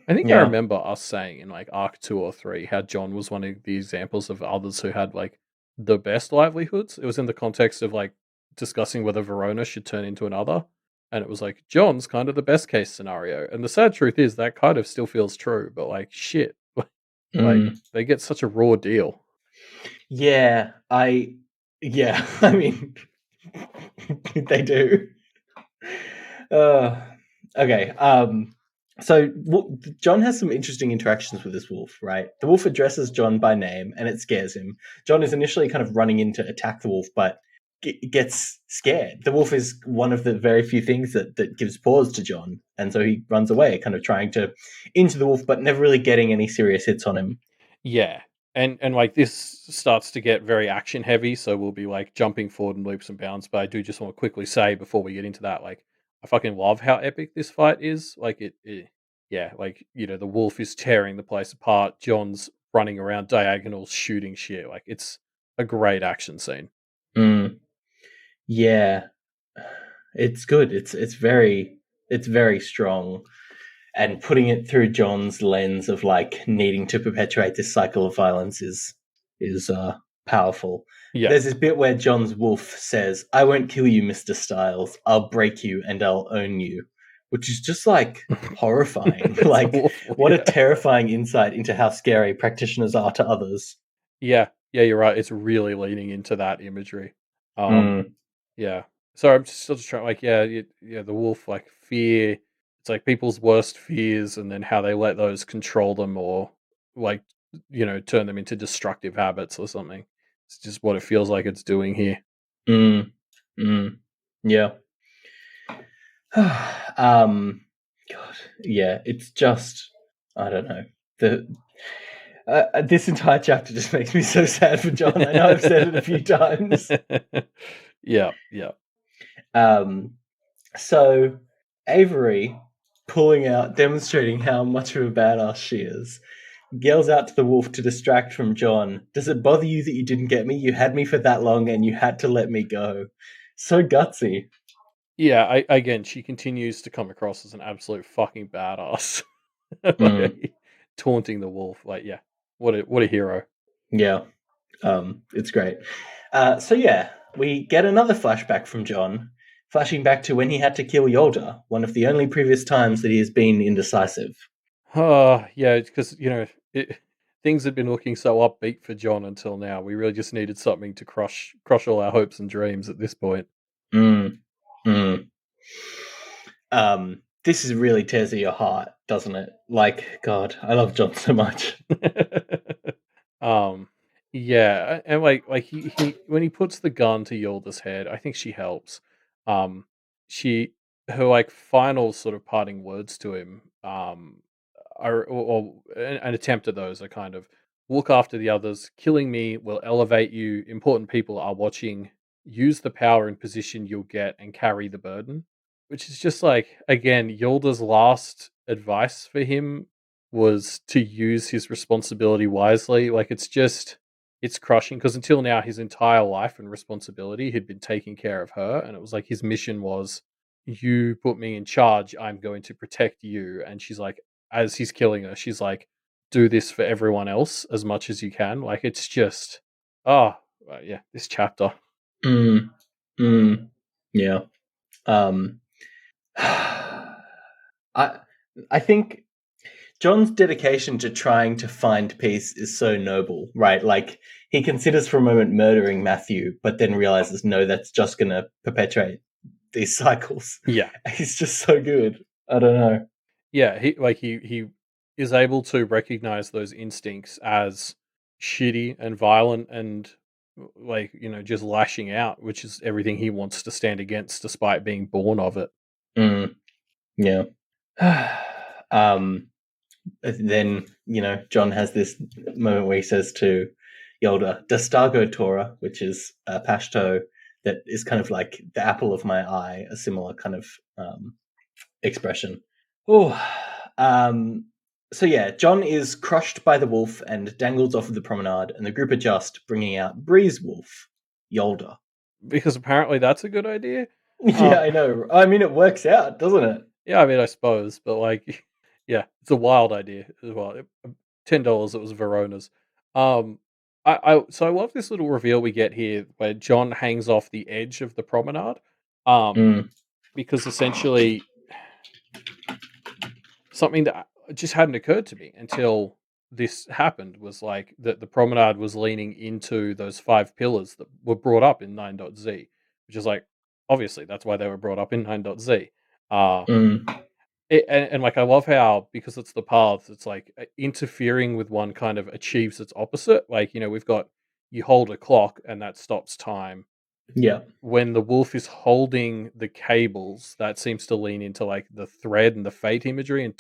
I think I yeah. remember us saying in like arc 2 or 3 how John was one of the examples of others who had like the best livelihoods. It was in the context of like discussing whether Verona should turn into another. And it was like John's kind of the best case scenario. And the sad truth is that kind of still feels true, but like shit. Like Mm. they get such a raw deal. Yeah, yeah, I mean, they do. Uh, okay. So John has some interesting interactions with this wolf, right? The wolf addresses John by name, and it scares him. John is initially kind of running in to attack the wolf, but gets scared. The wolf is one of the very few things that gives pause to John, and so he runs away, kind of trying to into the wolf, but never really getting any serious hits on him. Yeah. And like this starts to get very action heavy, so we'll be like jumping forward in leaps and bounds. But I do just want to quickly say before we get into that, like I fucking love how epic this fight is. Like yeah, like the wolf is tearing the place apart. John's running around diagonals shooting shit. Like it's a great action scene. Mm, yeah, it's good. It's very strong, and putting it through John's lens of like needing to perpetuate this cycle of violence is powerful. Yeah. There's this bit where John's wolf says, "I won't kill you, Mr. Styles. I'll break you and I'll own you," which is just like horrifying. It's Like, awful. what a Yeah. terrifying insight into how scary practitioners are to others. Yeah. Yeah, you're right. It's really leaning into that imagery. Um Mm, Yeah. So I'm just still just trying, like, yeah, yeah, the wolf, like fear. It's like people's worst fears, and then how they let those control them, or like, turn them into destructive habits or something. It's just what it feels like it's doing here. mm, mm, yeah. um, God, yeah, it's just I don't know. The This entire chapter just makes me so sad for John. I know I've said it a few times. Yeah, yeah, Um, so Avery pulling out, demonstrating how much of a badass she is, yells out to the wolf to distract from John. "Does it bother you that you didn't get me? You had me for that long and you had to let me go." So gutsy. yeah. Again, she continues to come across as an absolute fucking badass, Mm, like, taunting the wolf. Like, yeah, what a hero. yeah, it's great. So yeah, we get another flashback from John, flashing back to when he had to kill Yolda, one of the only previous times that he has been indecisive. Yeah, because things had been looking so upbeat for John until now. We really just needed something to crush all our hopes and dreams at this point. Mm, mm. This is really tears at your heart. doesn't it? Like, God, I love John so much. um, yeah, and like he when he puts the gun to Yolda's head, I think she helps. Um, she her like final sort of parting words to him, are or an attempt at those are kind of look after the others. Killing me will elevate you. Important people are watching. Use the power and position you'll get and carry the burden. Which is just like again, Yolda's last advice for him was to use his responsibility wisely. Like it's crushing because until now his entire life and responsibility had been taking care of her, and it was like his mission was you put me in charge, I'm going to protect you. And she's like, as he's killing her, she's like, do this for everyone else as much as you can. Like it's just oh yeah, this chapter. Mm, mm, yeah. Um, I I think John's dedication to trying to find peace is so noble, right? Like he considers for a moment murdering Matthew, but then realizes no, that's just going to perpetuate these cycles. Yeah. He's just so good. I don't know. Yeah, he is able to recognize those instincts as shitty and violent and like, just lashing out, which is everything he wants to stand against despite being born of it. Mm, yeah. um, then John has this moment where he says to Yolda, "Dastago Torah," which is Pashto that is kind of like the apple of my eye, a similar kind of expression. Oh, so yeah, John is crushed by the wolf and dangles off of the promenade, and the group adjust, bringing out Breeze Wolf, Yolda. Because apparently that's a good idea. Yeah, Um, I know. I mean, it works out, doesn't it? yeah, I mean, I suppose, but like, yeah, it's a wild idea as well. $10, it was Verona's. Um, so I love this little reveal we get here where John hangs off the edge of the promenade. Um, Mm, because essentially something that just hadn't occurred to me until this happened was like that the promenade was leaning into those five pillars that were brought up in 9.z, which is like obviously that's why they were brought up in 9.z. Uh mm, and like I love how because it's the paths, it's like interfering with one kind of achieves its opposite. Like, we've got you hold a clock and that stops time. yeah. When the wolf is holding the cables, that seems to lean into like the thread and the fate imagery and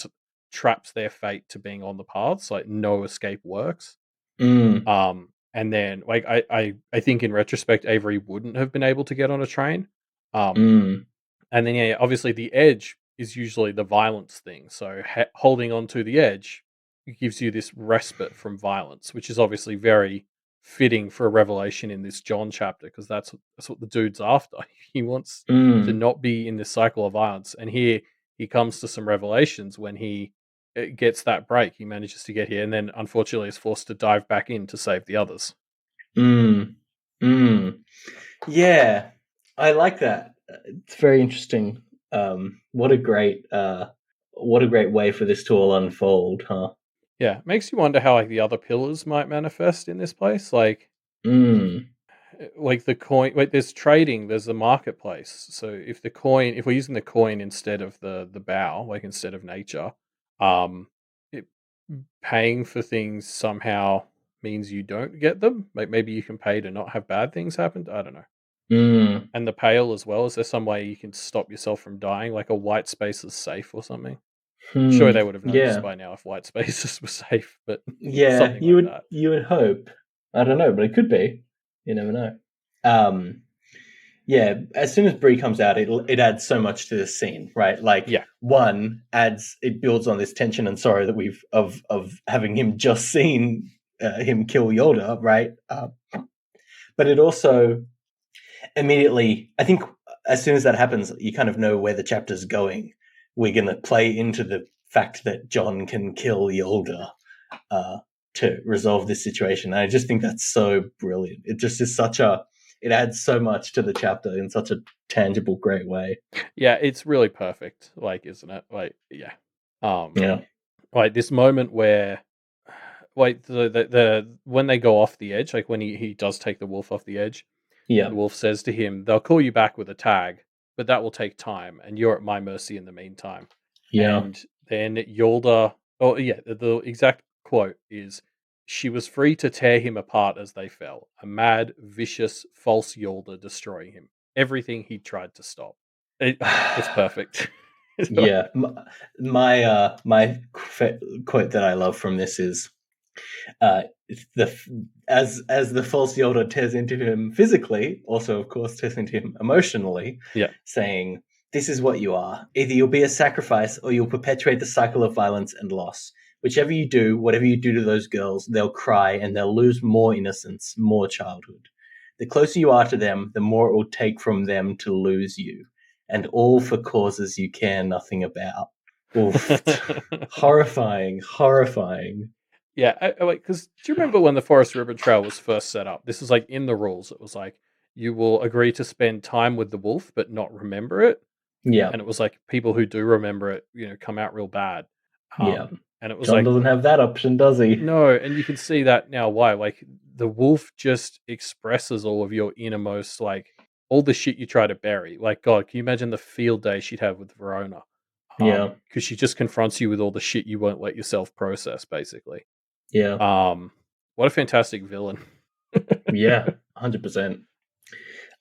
traps their fate to being on the paths. Like no escape works. Mm, And then like I think in retrospect, Avery wouldn't have been able to get on a train. Um, mm, and then yeah, obviously the edge is usually the violence thing. So holding on to the edge gives you this respite from violence, which is obviously very fitting for a revelation in this John chapter because that's what the dude's after. He wants to mm, not be in this cycle of violence, and here he comes to some revelations when he gets that break. He manages to get here, and then unfortunately is forced to dive back in to save the others. mm, mm. Yeah, I like that. It's very interesting. What a great way for this to all unfold, huh? Yeah, makes you wonder how like the other pillars might manifest in this place, Mm, like the coin. Wait, there's trading. There's the marketplace. So if we're using the coin instead of the bow, like instead of nature, um, it, paying for things somehow means you don't get them. Like maybe you can pay to not have bad things happen. I don't know. mm, And the pale as well. Is there some way you can stop yourself from dying, like a white space is safe or something? Sure, they would have noticed yeah, by now if white spaces were safe, but yeah. something You like would that. you would hope. I don't know, but it could be. You never know. Um, yeah. As soon as Brie comes out, it adds so much to this scene, right? Like Yeah. one adds it builds on this tension and sorrow that we've of having him just seen him kill Yoda, right? But it also immediately, I think, as soon as that happens, you kind of know where the chapter's going. We're going to play into the fact that John can kill Yolda to resolve this situation. And I just think that's so brilliant. It just is it adds so much to the chapter in such a tangible, great way. Yeah, it's really perfect, like, isn't it? Like, yeah. Um, Yeah. like this moment where like the when they go off the edge, like when he does take the wolf off the edge, Yeah. the wolf says to him, "They'll call you back with a tag, but that will take time, and you're at my mercy in the meantime." Yeah. And then Yolda. Oh yeah, the exact quote is, "She was free to tear him apart as they fell. A mad, vicious, false Yolda destroying him. Everything he tried to stop." It's perfect. Yeah, my quote that I love from this is, uh, the as the false Yoda tears into him physically, also of course tears into him emotionally, Yeah. saying, "This is what you are. Either you'll be a sacrifice, or you'll perpetuate the cycle of violence and loss. Whichever you do, whatever you do to those girls, they'll cry and they'll lose more innocence, more childhood. The closer you are to them, the more it will take from them to lose you, and all for causes you care nothing about." Oof. Horrifying, horrifying. Yeah, like, because do you remember when the Forest River Trail was first set up? This was like in the rules. It was like you will agree to spend time with the wolf, but not remember it. Yeah, And it was like people who do remember it, come out real bad. yeah. And it was John like doesn't have that option, does he? no, and you can see that now why. Like the wolf just expresses all of your innermost, like all the shit you try to bury. Like God, can you imagine the field day she'd have with Verona? Yeah, Because she just confronts you with all the shit you won't let yourself process, basically. yeah, Um, what a fantastic villain. yeah, 100%.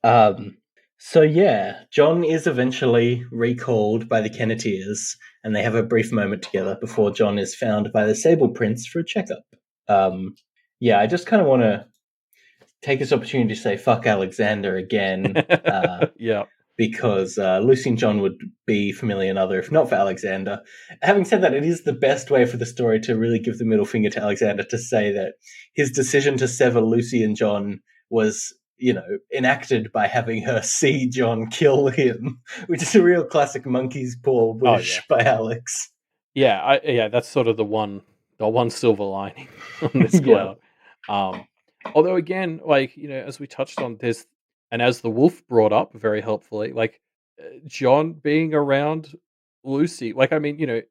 Um, so yeah, John is eventually recalled by the Kenneteers, and they have a brief moment together before John is found by the Sable Prince for a checkup. Um, yeah, I just kind of want to take this opportunity to say fuck Alexander again. Yeah. Because Lucy and John would be familiar another if not for Alexander. Having said that, it is the best way for the story to really give the middle finger to Alexander, to say that his decision to sever Lucy and John was, enacted by having her see John kill him, which is a real classic monkey's paw Oh yeah. wish by Alex. Yeah, that's sort of the one silver lining on this Yeah. cloud. Um, although again, like, as we touched on this, and as the wolf brought up very helpfully, like John being around Lucy, like I mean,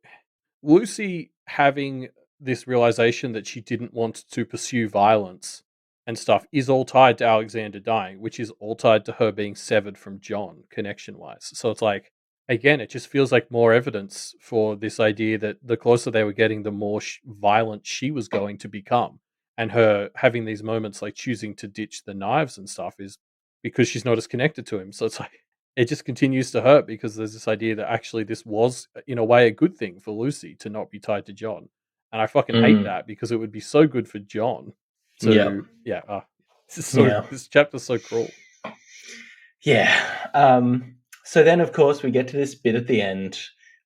Lucy having this realization that she didn't want to pursue violence and stuff is all tied to Alexander dying, which is all tied to her being severed from John connection wise. So it's like, again, it just feels like more evidence for this idea that the closer they were getting, the more violent she was going to become. And her having these moments like choosing to ditch the knives and stuff is because she's not as connected to him. So it's like, it just continues to hurt because there's this idea that actually this was, in a way, a good thing for Lucy to not be tied to John. And I fucking hate Mm, that because it would be so good for John yeah. to, yeah, Yeah. this chapter's so cruel. Yeah. So then, of course, we get to this bit at the end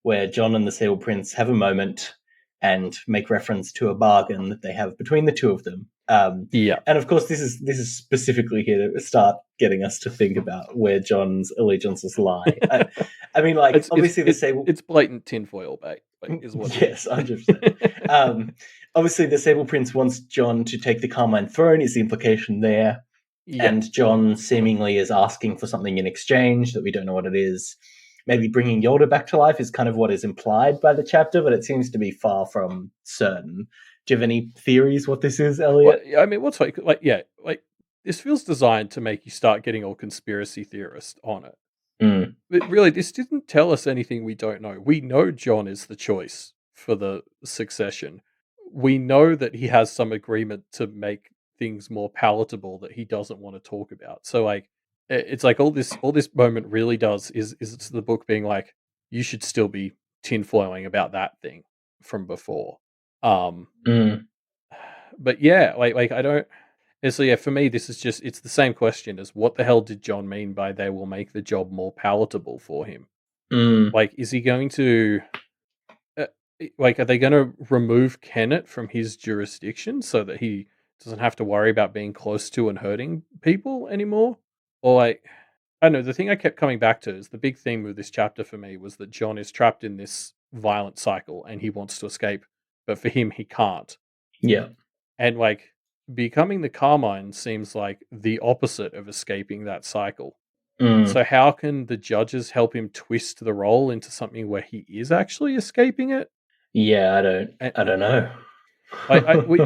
where John and the Sable Prince have a moment and make reference to a bargain that they have between the two of them. Yeah. And of course, this is specifically here to start getting us to think about where John's allegiances lie. I mean, like, It's it's obviously the it, Sable. it's blatant tinfoil bait, like, is what it Yes, is. 100%. Obviously, the Sable Prince wants John to take the Carmine Throne. Is the implication there? Yeah. And John seemingly is asking for something in exchange that we don't know what it is. Maybe bringing Yoda back to life is kind of what is implied by the chapter, but it seems to be far from certain. Do you have any theories what this is, Well, Elliot? I mean, what's like, yeah, like this feels designed to make you start getting all conspiracy theorist on it. Mm, But really, this didn't tell us anything we don't know. We know John is the choice for the succession. We know that he has some agreement to make things more palatable that he doesn't want to talk about. So like it's like all this moment really does is it's the book being like, you should still be tinfoiling about that thing from before. Um mm, but yeah, like I don't. And so yeah, for me, this is just it's the same question as what the hell did John mean by they will make the job more palatable for him? mm. Like, is he going to uh, like are they going to remove Kennett from his jurisdiction so that he doesn't have to worry about being close to and hurting people anymore? Or like I don't know, the thing I kept coming back to is the big theme of this chapter for me was that John is trapped in this violent cycle and he wants to escape, but for him he can't. Yeah. And like becoming the Carmine seems like the opposite of escaping that cycle. Mm. So how can the judges help him twist the role into something where he is actually escaping it? Yeah, I don't And I don't know.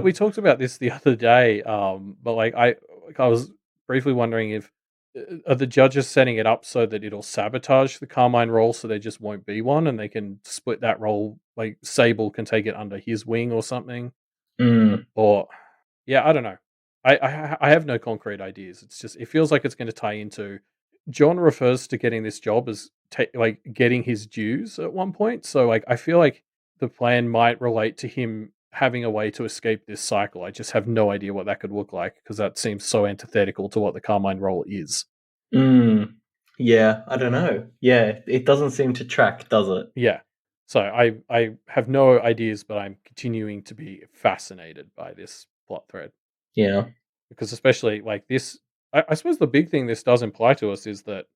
we talked about this the other day, but like I was briefly wondering if are the judges setting it up so that it'll sabotage the Carmine role, so there just won't be one, and they can split that role? Like Sable can take it under his wing or something, Mm. or yeah, I don't know. I have no concrete ideas. It's just it feels like it's going to tie into. John refers to getting this job as like getting his dues at one point. So like I feel like the plan might relate to him having a way to escape this cycle. I just have no idea what that could look like because that seems so antithetical to what the Carmine role is. Mm. Yeah, I don't know. Yeah, it doesn't seem to track, does it? Yeah. So I have no ideas, but I'm continuing to be fascinated by this plot thread. Yeah. Because especially like this, I suppose the big thing this does imply to us is that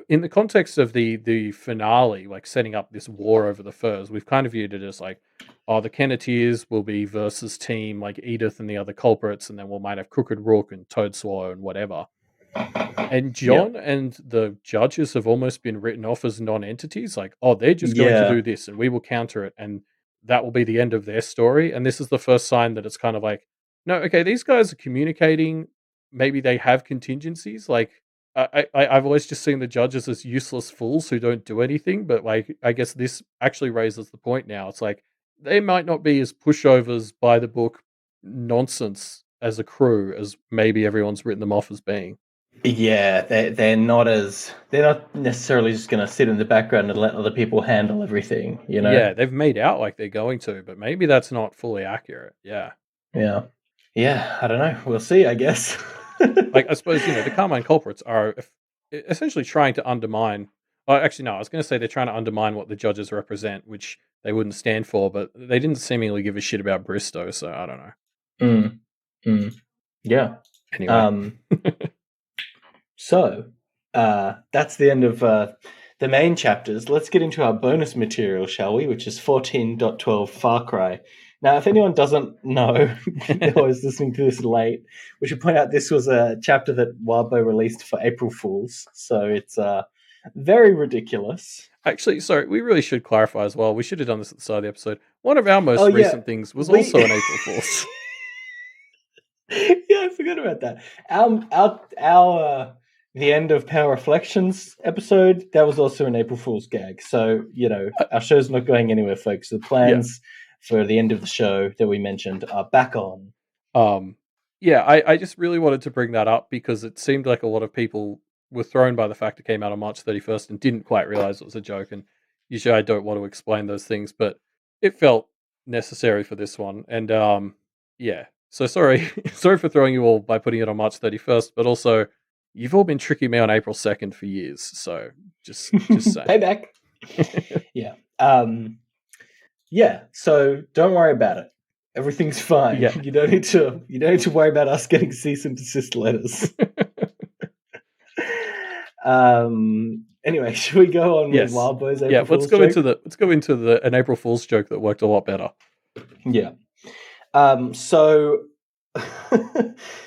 in the context of the finale, like setting up this war over the furs, we've kind of viewed it as like, oh, the Kenneteers will be versus team like Edith and the other culprits, and then we might have Crooked Rook and Toad Swallow and whatever. And Yeah. John and the judges have almost been written off as non-entities, like, oh, they're just going to Yeah. do this and we will counter it, and that will be the end of their story. And this is the first sign that it's kind of like, no, okay, these guys are communicating. Maybe they have contingencies. Like, I've always just seen the judges as useless fools who don't do anything. But like, I guess this actually raises the point now. It's like they might not be as pushovers by the book nonsense as a crew as maybe everyone's written them off as being. Yeah, they're not necessarily just going to sit in the background and let other people handle everything, you know? Yeah, they've made out like they're going to, but maybe that's not fully accurate. Yeah. Yeah. Yeah, I don't know. We'll see, I guess. Like, I suppose, the Carmine culprits are essentially trying to undermine. Well, actually, no, I was going to say they're trying to undermine what the judges represent, which they wouldn't stand for, but they didn't seemingly give a shit about Bristow, so I don't know. Mm, mm. Yeah. Anyway. Um, so, that's the end of the main chapters. Let's get into our bonus material, shall we? Which is 14.12 Far Cry. Now, if anyone doesn't know, or is listening to this late, we should point out this was a chapter that Wildbow released for April Fools. So it's very ridiculous. Actually, sorry, we really should clarify as well. We should have done this at the start of the episode. One of our Oh, most yeah. recent things was We. also an April Fool's. Yeah, I forgot about that. Our the end of Power Reflections episode, that was also an April Fool's gag. So, our show's not going anywhere, folks. The Yeah. plans for the end of the show that we mentioned are back on. Um, yeah, I just really wanted to bring that up because it seemed like a lot of people were thrown by the fact it came out on March 31st and didn't quite realize it was a joke. And usually I don't want to explain those things, but it felt necessary for this one. And yeah, so sorry, sorry for throwing you all by putting it on March 31st, but also you've all been tricking me on April 2nd for years. So just saying. Payback. Yeah. Yeah. So don't worry about it. Everything's fine. Yeah. You don't need to worry about us getting cease and desist letters. Anyway, should we go on with Wildbow's April Fool's joke? Let's go into an April Fool's joke that worked a lot better. Yeah. So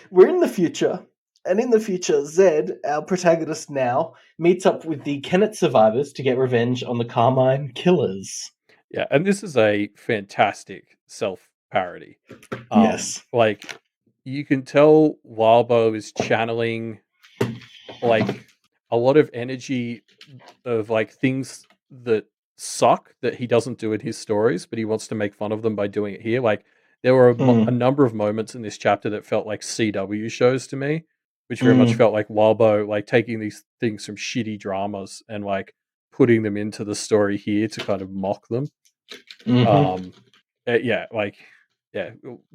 we're in the future, and in the future, Zed, our protagonist now, meets up with the Kennet survivors to get revenge on the Carmine killers. Yeah, and this is a fantastic self-parody. Yes. Like, you can tell Wildbow is channeling, like, a lot of energy of, like, things that suck that he doesn't do in his stories, but he wants to make fun of them by doing it here. Like, there were a number of moments in this chapter that felt like CW shows to me, which very much felt like Wildbow, like, taking these things from shitty dramas and, like, putting them into the story here to kind of mock them.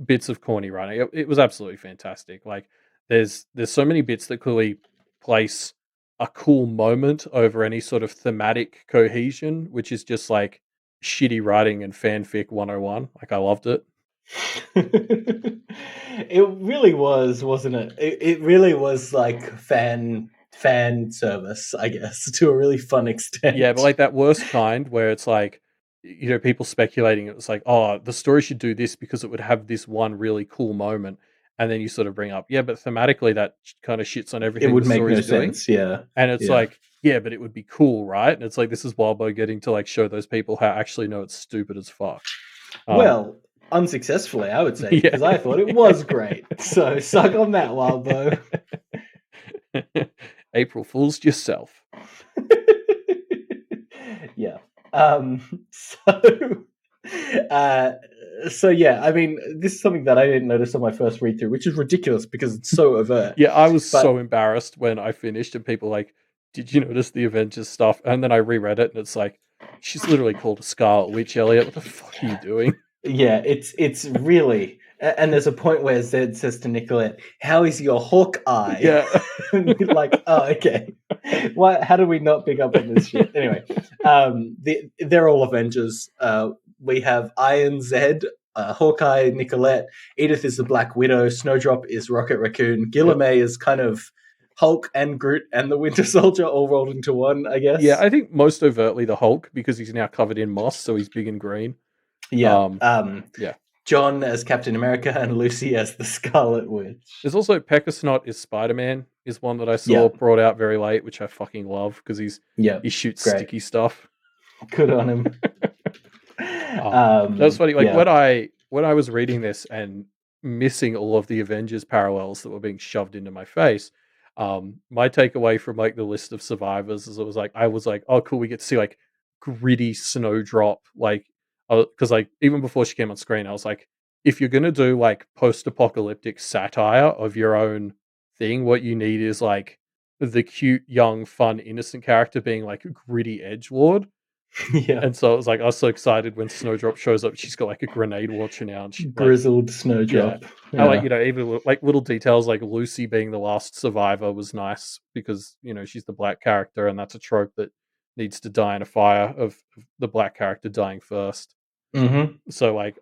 Bits of corny writing. It was absolutely fantastic. Like, there's so many bits that clearly place a cool moment over any sort of thematic cohesion, which is just like shitty writing and fanfic 101. Like, I loved it. It really was, wasn't it? It really was like fan service, I guess, to a really fun extent. Yeah, but like that worst kind where it's like, people speculating, it was like, oh, the story should do this because it would have this one really cool moment. And then you sort of bring up, yeah, but thematically that kind of shits on everything it would the make no story's doing. sense, yeah. And it's like, yeah, but it would be cool, right? And it's like, this is Wildbow getting to like show those people how actually no, it's stupid as fuck. Well, unsuccessfully, I would say, because I thought it was great. So suck on that, Wildbow. April Fool's yourself. Yeah. So, uh, so yeah. I mean, this is something that I didn't notice on my first read through, which is ridiculous because it's so overt. Yeah, I was But so embarrassed when I finished, and people like, "Did you notice the Avengers stuff?" And then I reread it, and it's like, she's literally called a Scarlet Witch, Elliot. What the fuck are you doing? yeah, it's really. And there's a point where Zed says to Nicolette, "How is your hawk eye?" Yeah. And you're like, "Oh, okay. Why? How do we not pick up on this shit?" Anyway, they're all Avengers. We have Iron Zed, Hawkeye, Nicolette. Edith is the Black Widow. Snowdrop is Rocket Raccoon. Guillermet is kind of Hulk and Groot and the Winter Soldier all rolled into one, I guess. Yeah, I think most overtly the Hulk, because he's now covered in moss, so he's big and green. Yeah. Yeah. John as Captain America and Lucy as the Scarlet Witch. There's also Peckersnot is Spider-Man, is one that I saw Yeah. brought out very late, which I fucking love because Yeah, he shoots great. sticky stuff. Good on him. That's funny. Like yeah. when I was reading this and missing all of the Avengers parallels that were being shoved into my face, my takeaway from like the list of survivors is I was like, oh cool, we get to see like gritty Snowdrop, like because like even before she came on screen, I was like, if you're gonna do like post-apocalyptic satire of your own thing, what you need is like the cute, young, fun, innocent character being like a gritty edgelord. Yeah. And so I was so excited when Snowdrop shows up. She's got like a grenade launcher now, and she like, Grizzled Snowdrop. I like, even like little details like Lucy being the last survivor was nice because she's the black character, and that's a trope that needs to die in a fire of the black character dying first. Mm-hmm. So like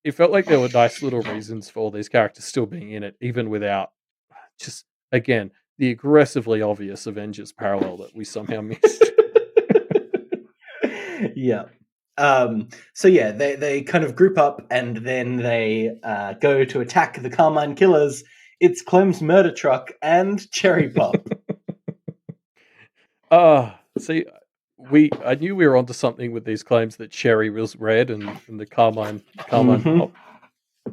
it felt like there were nice little reasons for all these characters still being in it, even without just again the aggressively obvious Avengers parallel that we somehow missed. Yeah. So yeah, they kind of group up and then they go to attack the Carmine Killers. It's Clem's murder truck and Cherry Pop. See, I knew we were onto something with these claims that Cherry was red and the Carmine Pop.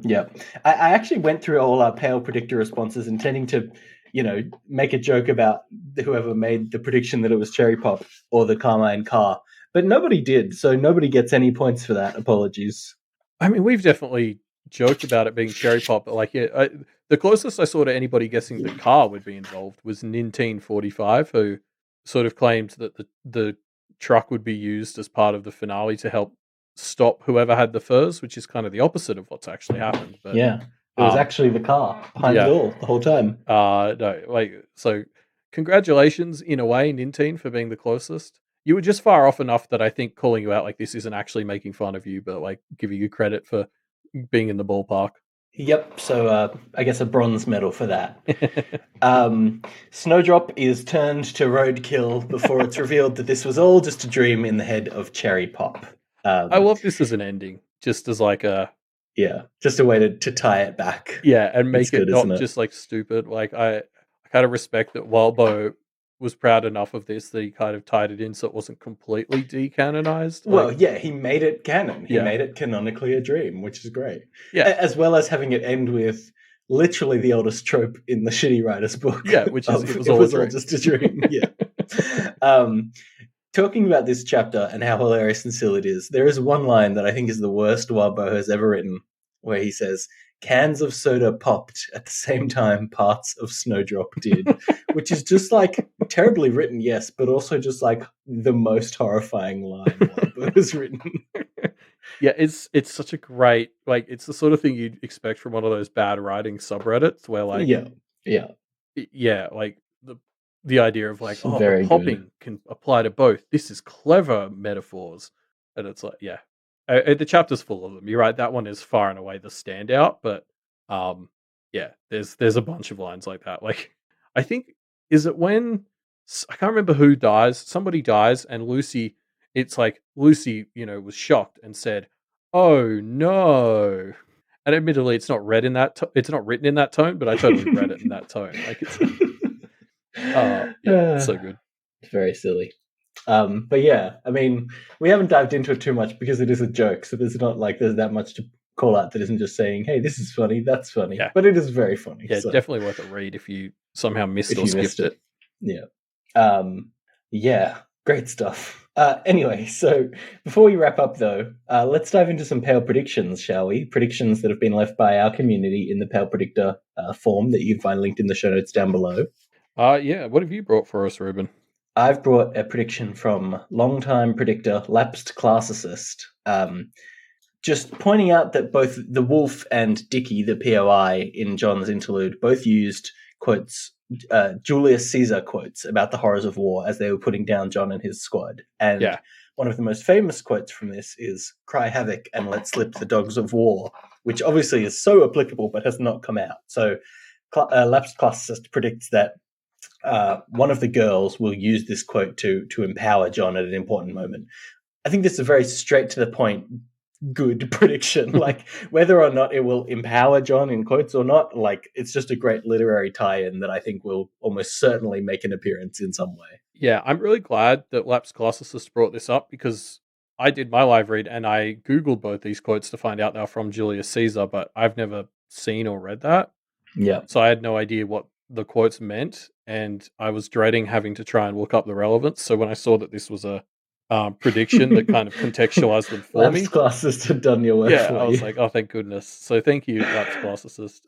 Yeah, I actually went through all our Pale Predictor responses, intending to, make a joke about whoever made the prediction that it was Cherry Pop or the Carmine car, but nobody did, so nobody gets any points for that. Apologies. I mean, we've definitely joked about it being Cherry Pop, but like, the closest I saw to anybody guessing the car would be involved was Ninteen45, who sort of claimed that the truck would be used as part of the finale to help stop whoever had the furs, which is kind of the opposite of what's actually happened. But yeah, it was actually the car behind it all the whole time. No, like, so congratulations in a way, Ninteen, for being the closest. You were just far off enough that I think calling you out like this isn't actually making fun of you, but like giving you credit for being in the ballpark. Yep, so I guess a bronze medal for that. Snowdrop is turned to roadkill before it's revealed that this was all just a dream in the head of Cherry Pop. I love this as an ending, just as like a... Yeah, just a way to tie it back. Yeah, and make good, it not just like stupid. Like I kind of respect that Wildbow was proud enough of this that he kind of tied it in so it wasn't completely decanonized. Well, yeah, he made it canon. He Yeah. made it canonically a dream, which is great. Yeah. As well as having it end with literally the oldest trope in the Shitty Writers book. Yeah, which is it was all just a dream. Yeah. Talking about this chapter and how hilarious and silly it is, there is one line that I think is the worst Wildbow has ever written, where he says, "Cans of soda popped at the same time parts of Snowdrop did," which is just like terribly written, yes, but also just like the most horrifying line Wildbow has written. Yeah, it's such a great, like, it's the sort of thing you'd expect from one of those bad writing subreddits where like like the idea of like, oh, very but popping good. can apply to both. This is clever metaphors, and it's like, yeah, the chapter's full of them. You're right, that one is far and away the standout, but yeah, there's a bunch of lines like that. Like, I think, is it when I can't remember who dies, somebody dies, and Lucy, it's like Lucy, was shocked and said, "Oh no." And admittedly, it's not read in that. It's not written in that tone, but I totally read it in that tone. Like it's, yeah, so good. It's very silly. But yeah, I mean, we haven't dived into it too much because it is a joke, so there's not like there's that much to call out that isn't just saying, "Hey, this is funny, that's funny." Yeah. But it is very funny. Yeah, so definitely worth a read if you somehow missed or skipped it. Yeah. Yeah, great stuff. Anyway, so before we wrap up, though, let's dive into some Pale predictions, shall we? Predictions that have been left by our community in the Pale Predictor form that you can find linked in the show notes down below. Yeah. What have you brought for us, Ruben? I've brought a prediction from longtime predictor, lapsed classicist, just pointing out that both the Wolf and Dicky, the POI in John's interlude, both used quotes, Julius Caesar quotes about the horrors of war as they were putting down John and his squad. And Yeah. one of the most famous quotes from this is "Cry havoc and let slip the dogs of war," which obviously is so applicable but has not come out. So, lapsed classicist predicts that one of the girls will use this quote to empower John at an important moment. I think this is a very straight to the point, good prediction. Like whether or not it will empower John in quotes or not, like it's just a great literary tie-in that I think will almost certainly make an appearance in some way. Yeah, I'm really glad that Lapsed Classicist brought this up because I did my live read and I Googled both these quotes to find out they're from Julius Caesar, but I've never seen or read that. Yeah. So I had no idea what the quotes meant. And I was dreading having to try and look up the relevance. So when I saw that this was a prediction that kind of contextualized them for Lapsed me, classicist have done your work yeah, for I was you. like, oh, thank goodness. So thank you, Lapsed Classicist.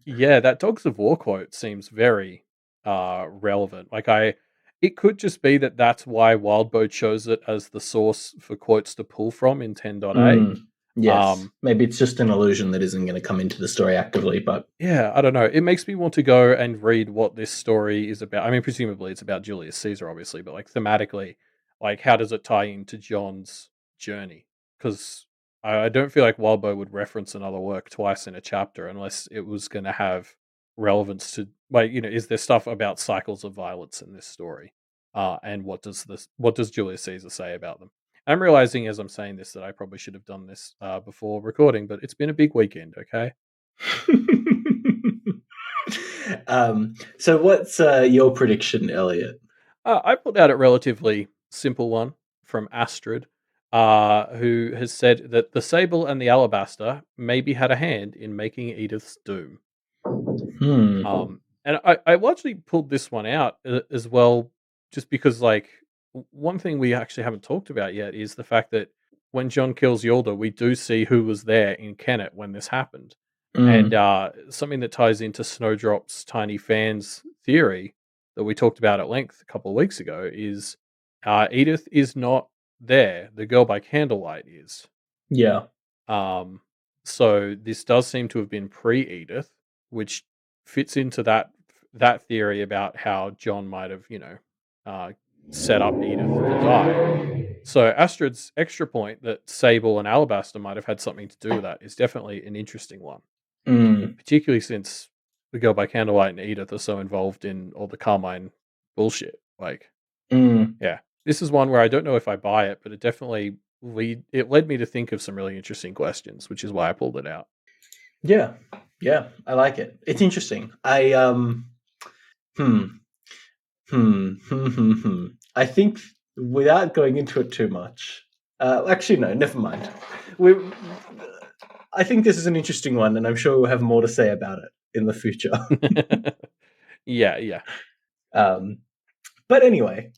Yeah, that Dogs of War quote seems very relevant. It could just be that that's why Wildbow chose it as the source for quotes to pull from in 10.8. Yes, maybe it's just an illusion that isn't going to come into the story actively, but Yeah, I don't know. It makes me want to go and read what this story is about. I mean, presumably it's about Julius Caesar, obviously, but like thematically, like how does it tie into John's journey? Because I don't feel like Wildbow would reference another work twice in a chapter unless it was going to have relevance to, like, is there stuff about cycles of violence in this story? And what does Julius Caesar say about them? I'm realizing as I'm saying this that I probably should have done this before recording, but it's been a big weekend. Okay. So what's your prediction, Elliot? I pulled out a relatively simple one from Astrid, who has said that the sable and the alabaster maybe had a hand in making Edith's doom. Hmm. And I largely pulled this one out as well, just because, like, one thing we actually haven't talked about yet is the fact that when John kills Yalda, we do see who was there in Kennet when this happened. And Mm. something that ties into Snowdrop's tiny fans theory that we talked about at length a couple of weeks ago is Edith is not there. The girl by candlelight is. Yeah. Um, so this does seem to have been pre-Edith, which fits into that theory about how John might have, uh, set up Edith to die. So Astrid's extra point that Sable and Alabaster might have had something to do with that is definitely an interesting one, Mm. particularly since the girl by candlelight and Edith are so involved in all the Carmine bullshit. Like, Mm. yeah, this is one where I don't know if I buy it, but it led me to think of some really interesting questions, which is why I pulled it out. Yeah. Yeah. I like it. It's interesting. Hmm. I think without going into it too much. Actually, no. Never mind. We. I think this is an interesting one, and I'm sure we'll have more to say about it in the future. Yeah. um, but anyway,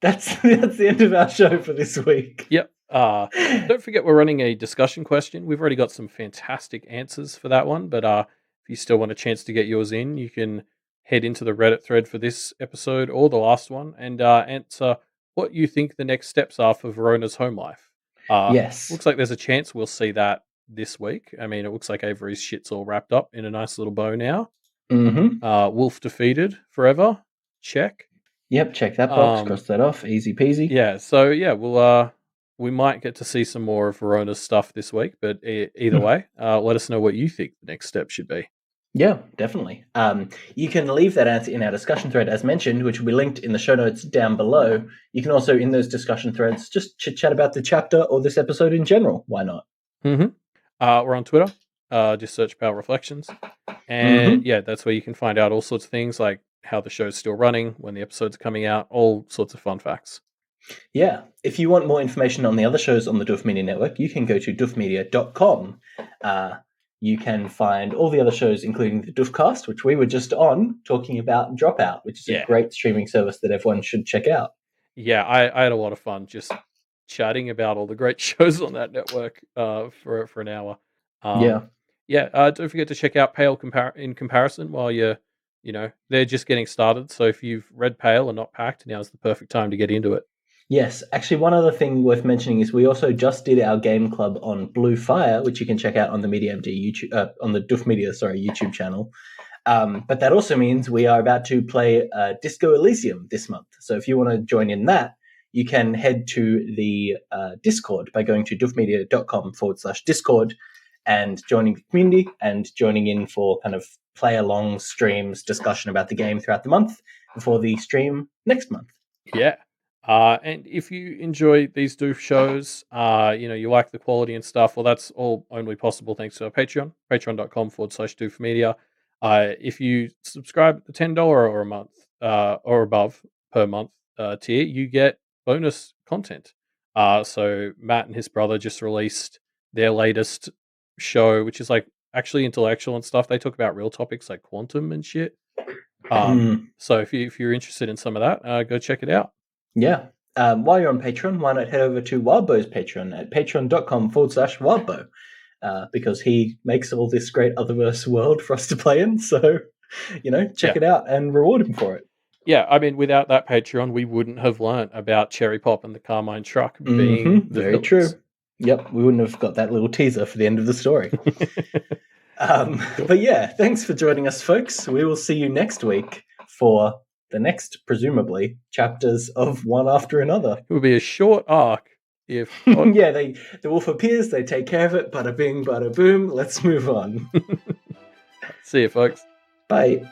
that's the end of our show for this week. Yep. Don't forget we're running a discussion question. We've already got some fantastic answers for that one, but if you still want a chance to get yours in, you can head into the Reddit thread for this episode or the last one and answer what you think the next steps are for Verona's home life. Yes. Looks like there's a chance we'll see that this week. I mean, it looks like Avery's shit's all wrapped up in a nice little bow now. Mm-hmm. Wolf defeated forever. Check. Yep. Check that box. Um, Cross that off. Easy peasy. yeah, so yeah, we might get to see some more of Verona's stuff this week, but either way, let us know what you think the next step should be. Yeah, definitely. You can leave that answer in our discussion thread, as mentioned, which will be linked in the show notes down below. You can also, in those discussion threads, just chit chat about the chapter or this episode in general. Why not? Mm-hmm. We're on Twitter. Just search Pale Reflections. And Mm-hmm. yeah, that's where you can find out all sorts of things like how the show's still running, when the episode's coming out, all sorts of fun facts. Yeah. If you want more information on the other shows on the Duff Media Network, you can go to duffmedia.com. you can find all the other shows, including the Doofcast, which we were just on, talking about Dropout, which is a great streaming service that everyone should check out. Yeah, I had a lot of fun just chatting about all the great shows on that network for an hour. Yeah. Don't forget to check out in Comparison while they're just getting started. So if you've read Pale and not Packed, now's the perfect time to get into it. Yes, actually, one other thing worth mentioning is we also just did our game club on Blue Fire, which you can check out on the Media MD YouTube, on the Doof Media, YouTube channel. But that also means we are about to play Disco Elysium this month. So if you want to join in that, you can head to the Discord by going to doofmedia.com/Discord and joining the community and joining in for kind of play along streams, discussion about the game throughout the month before the stream next month. Yeah. And if you enjoy these Doof shows, you like the quality and stuff, well, that's all only possible thanks to our Patreon, patreon.com/Doof Media. If you subscribe at the $10 or a month or above per month tier, you get bonus content. So Matt and his brother just released their latest show, which is like actually intellectual and stuff. They talk about real topics like quantum and shit. So if you're interested in some of that, go check it out. Yeah. While you're on Patreon, why not head over to Wildbow's Patreon at patreon.com/Wildbow, because he makes all this great Otherverse world for us to play in. So, check it out and reward him for it. Yeah, I mean, without that Patreon, we wouldn't have learnt about Cherry Pop and the Carmine Truck being the very villains. true. Yep, we wouldn't have got that little teaser for the end of the story. But yeah, thanks for joining us, folks. We will see you next week for the next, presumably, chapters of One After Another. It would be a short arc if... yeah, the wolf appears, they take care of it, bada bing, bada boom, let's move on. See you, folks. Bye.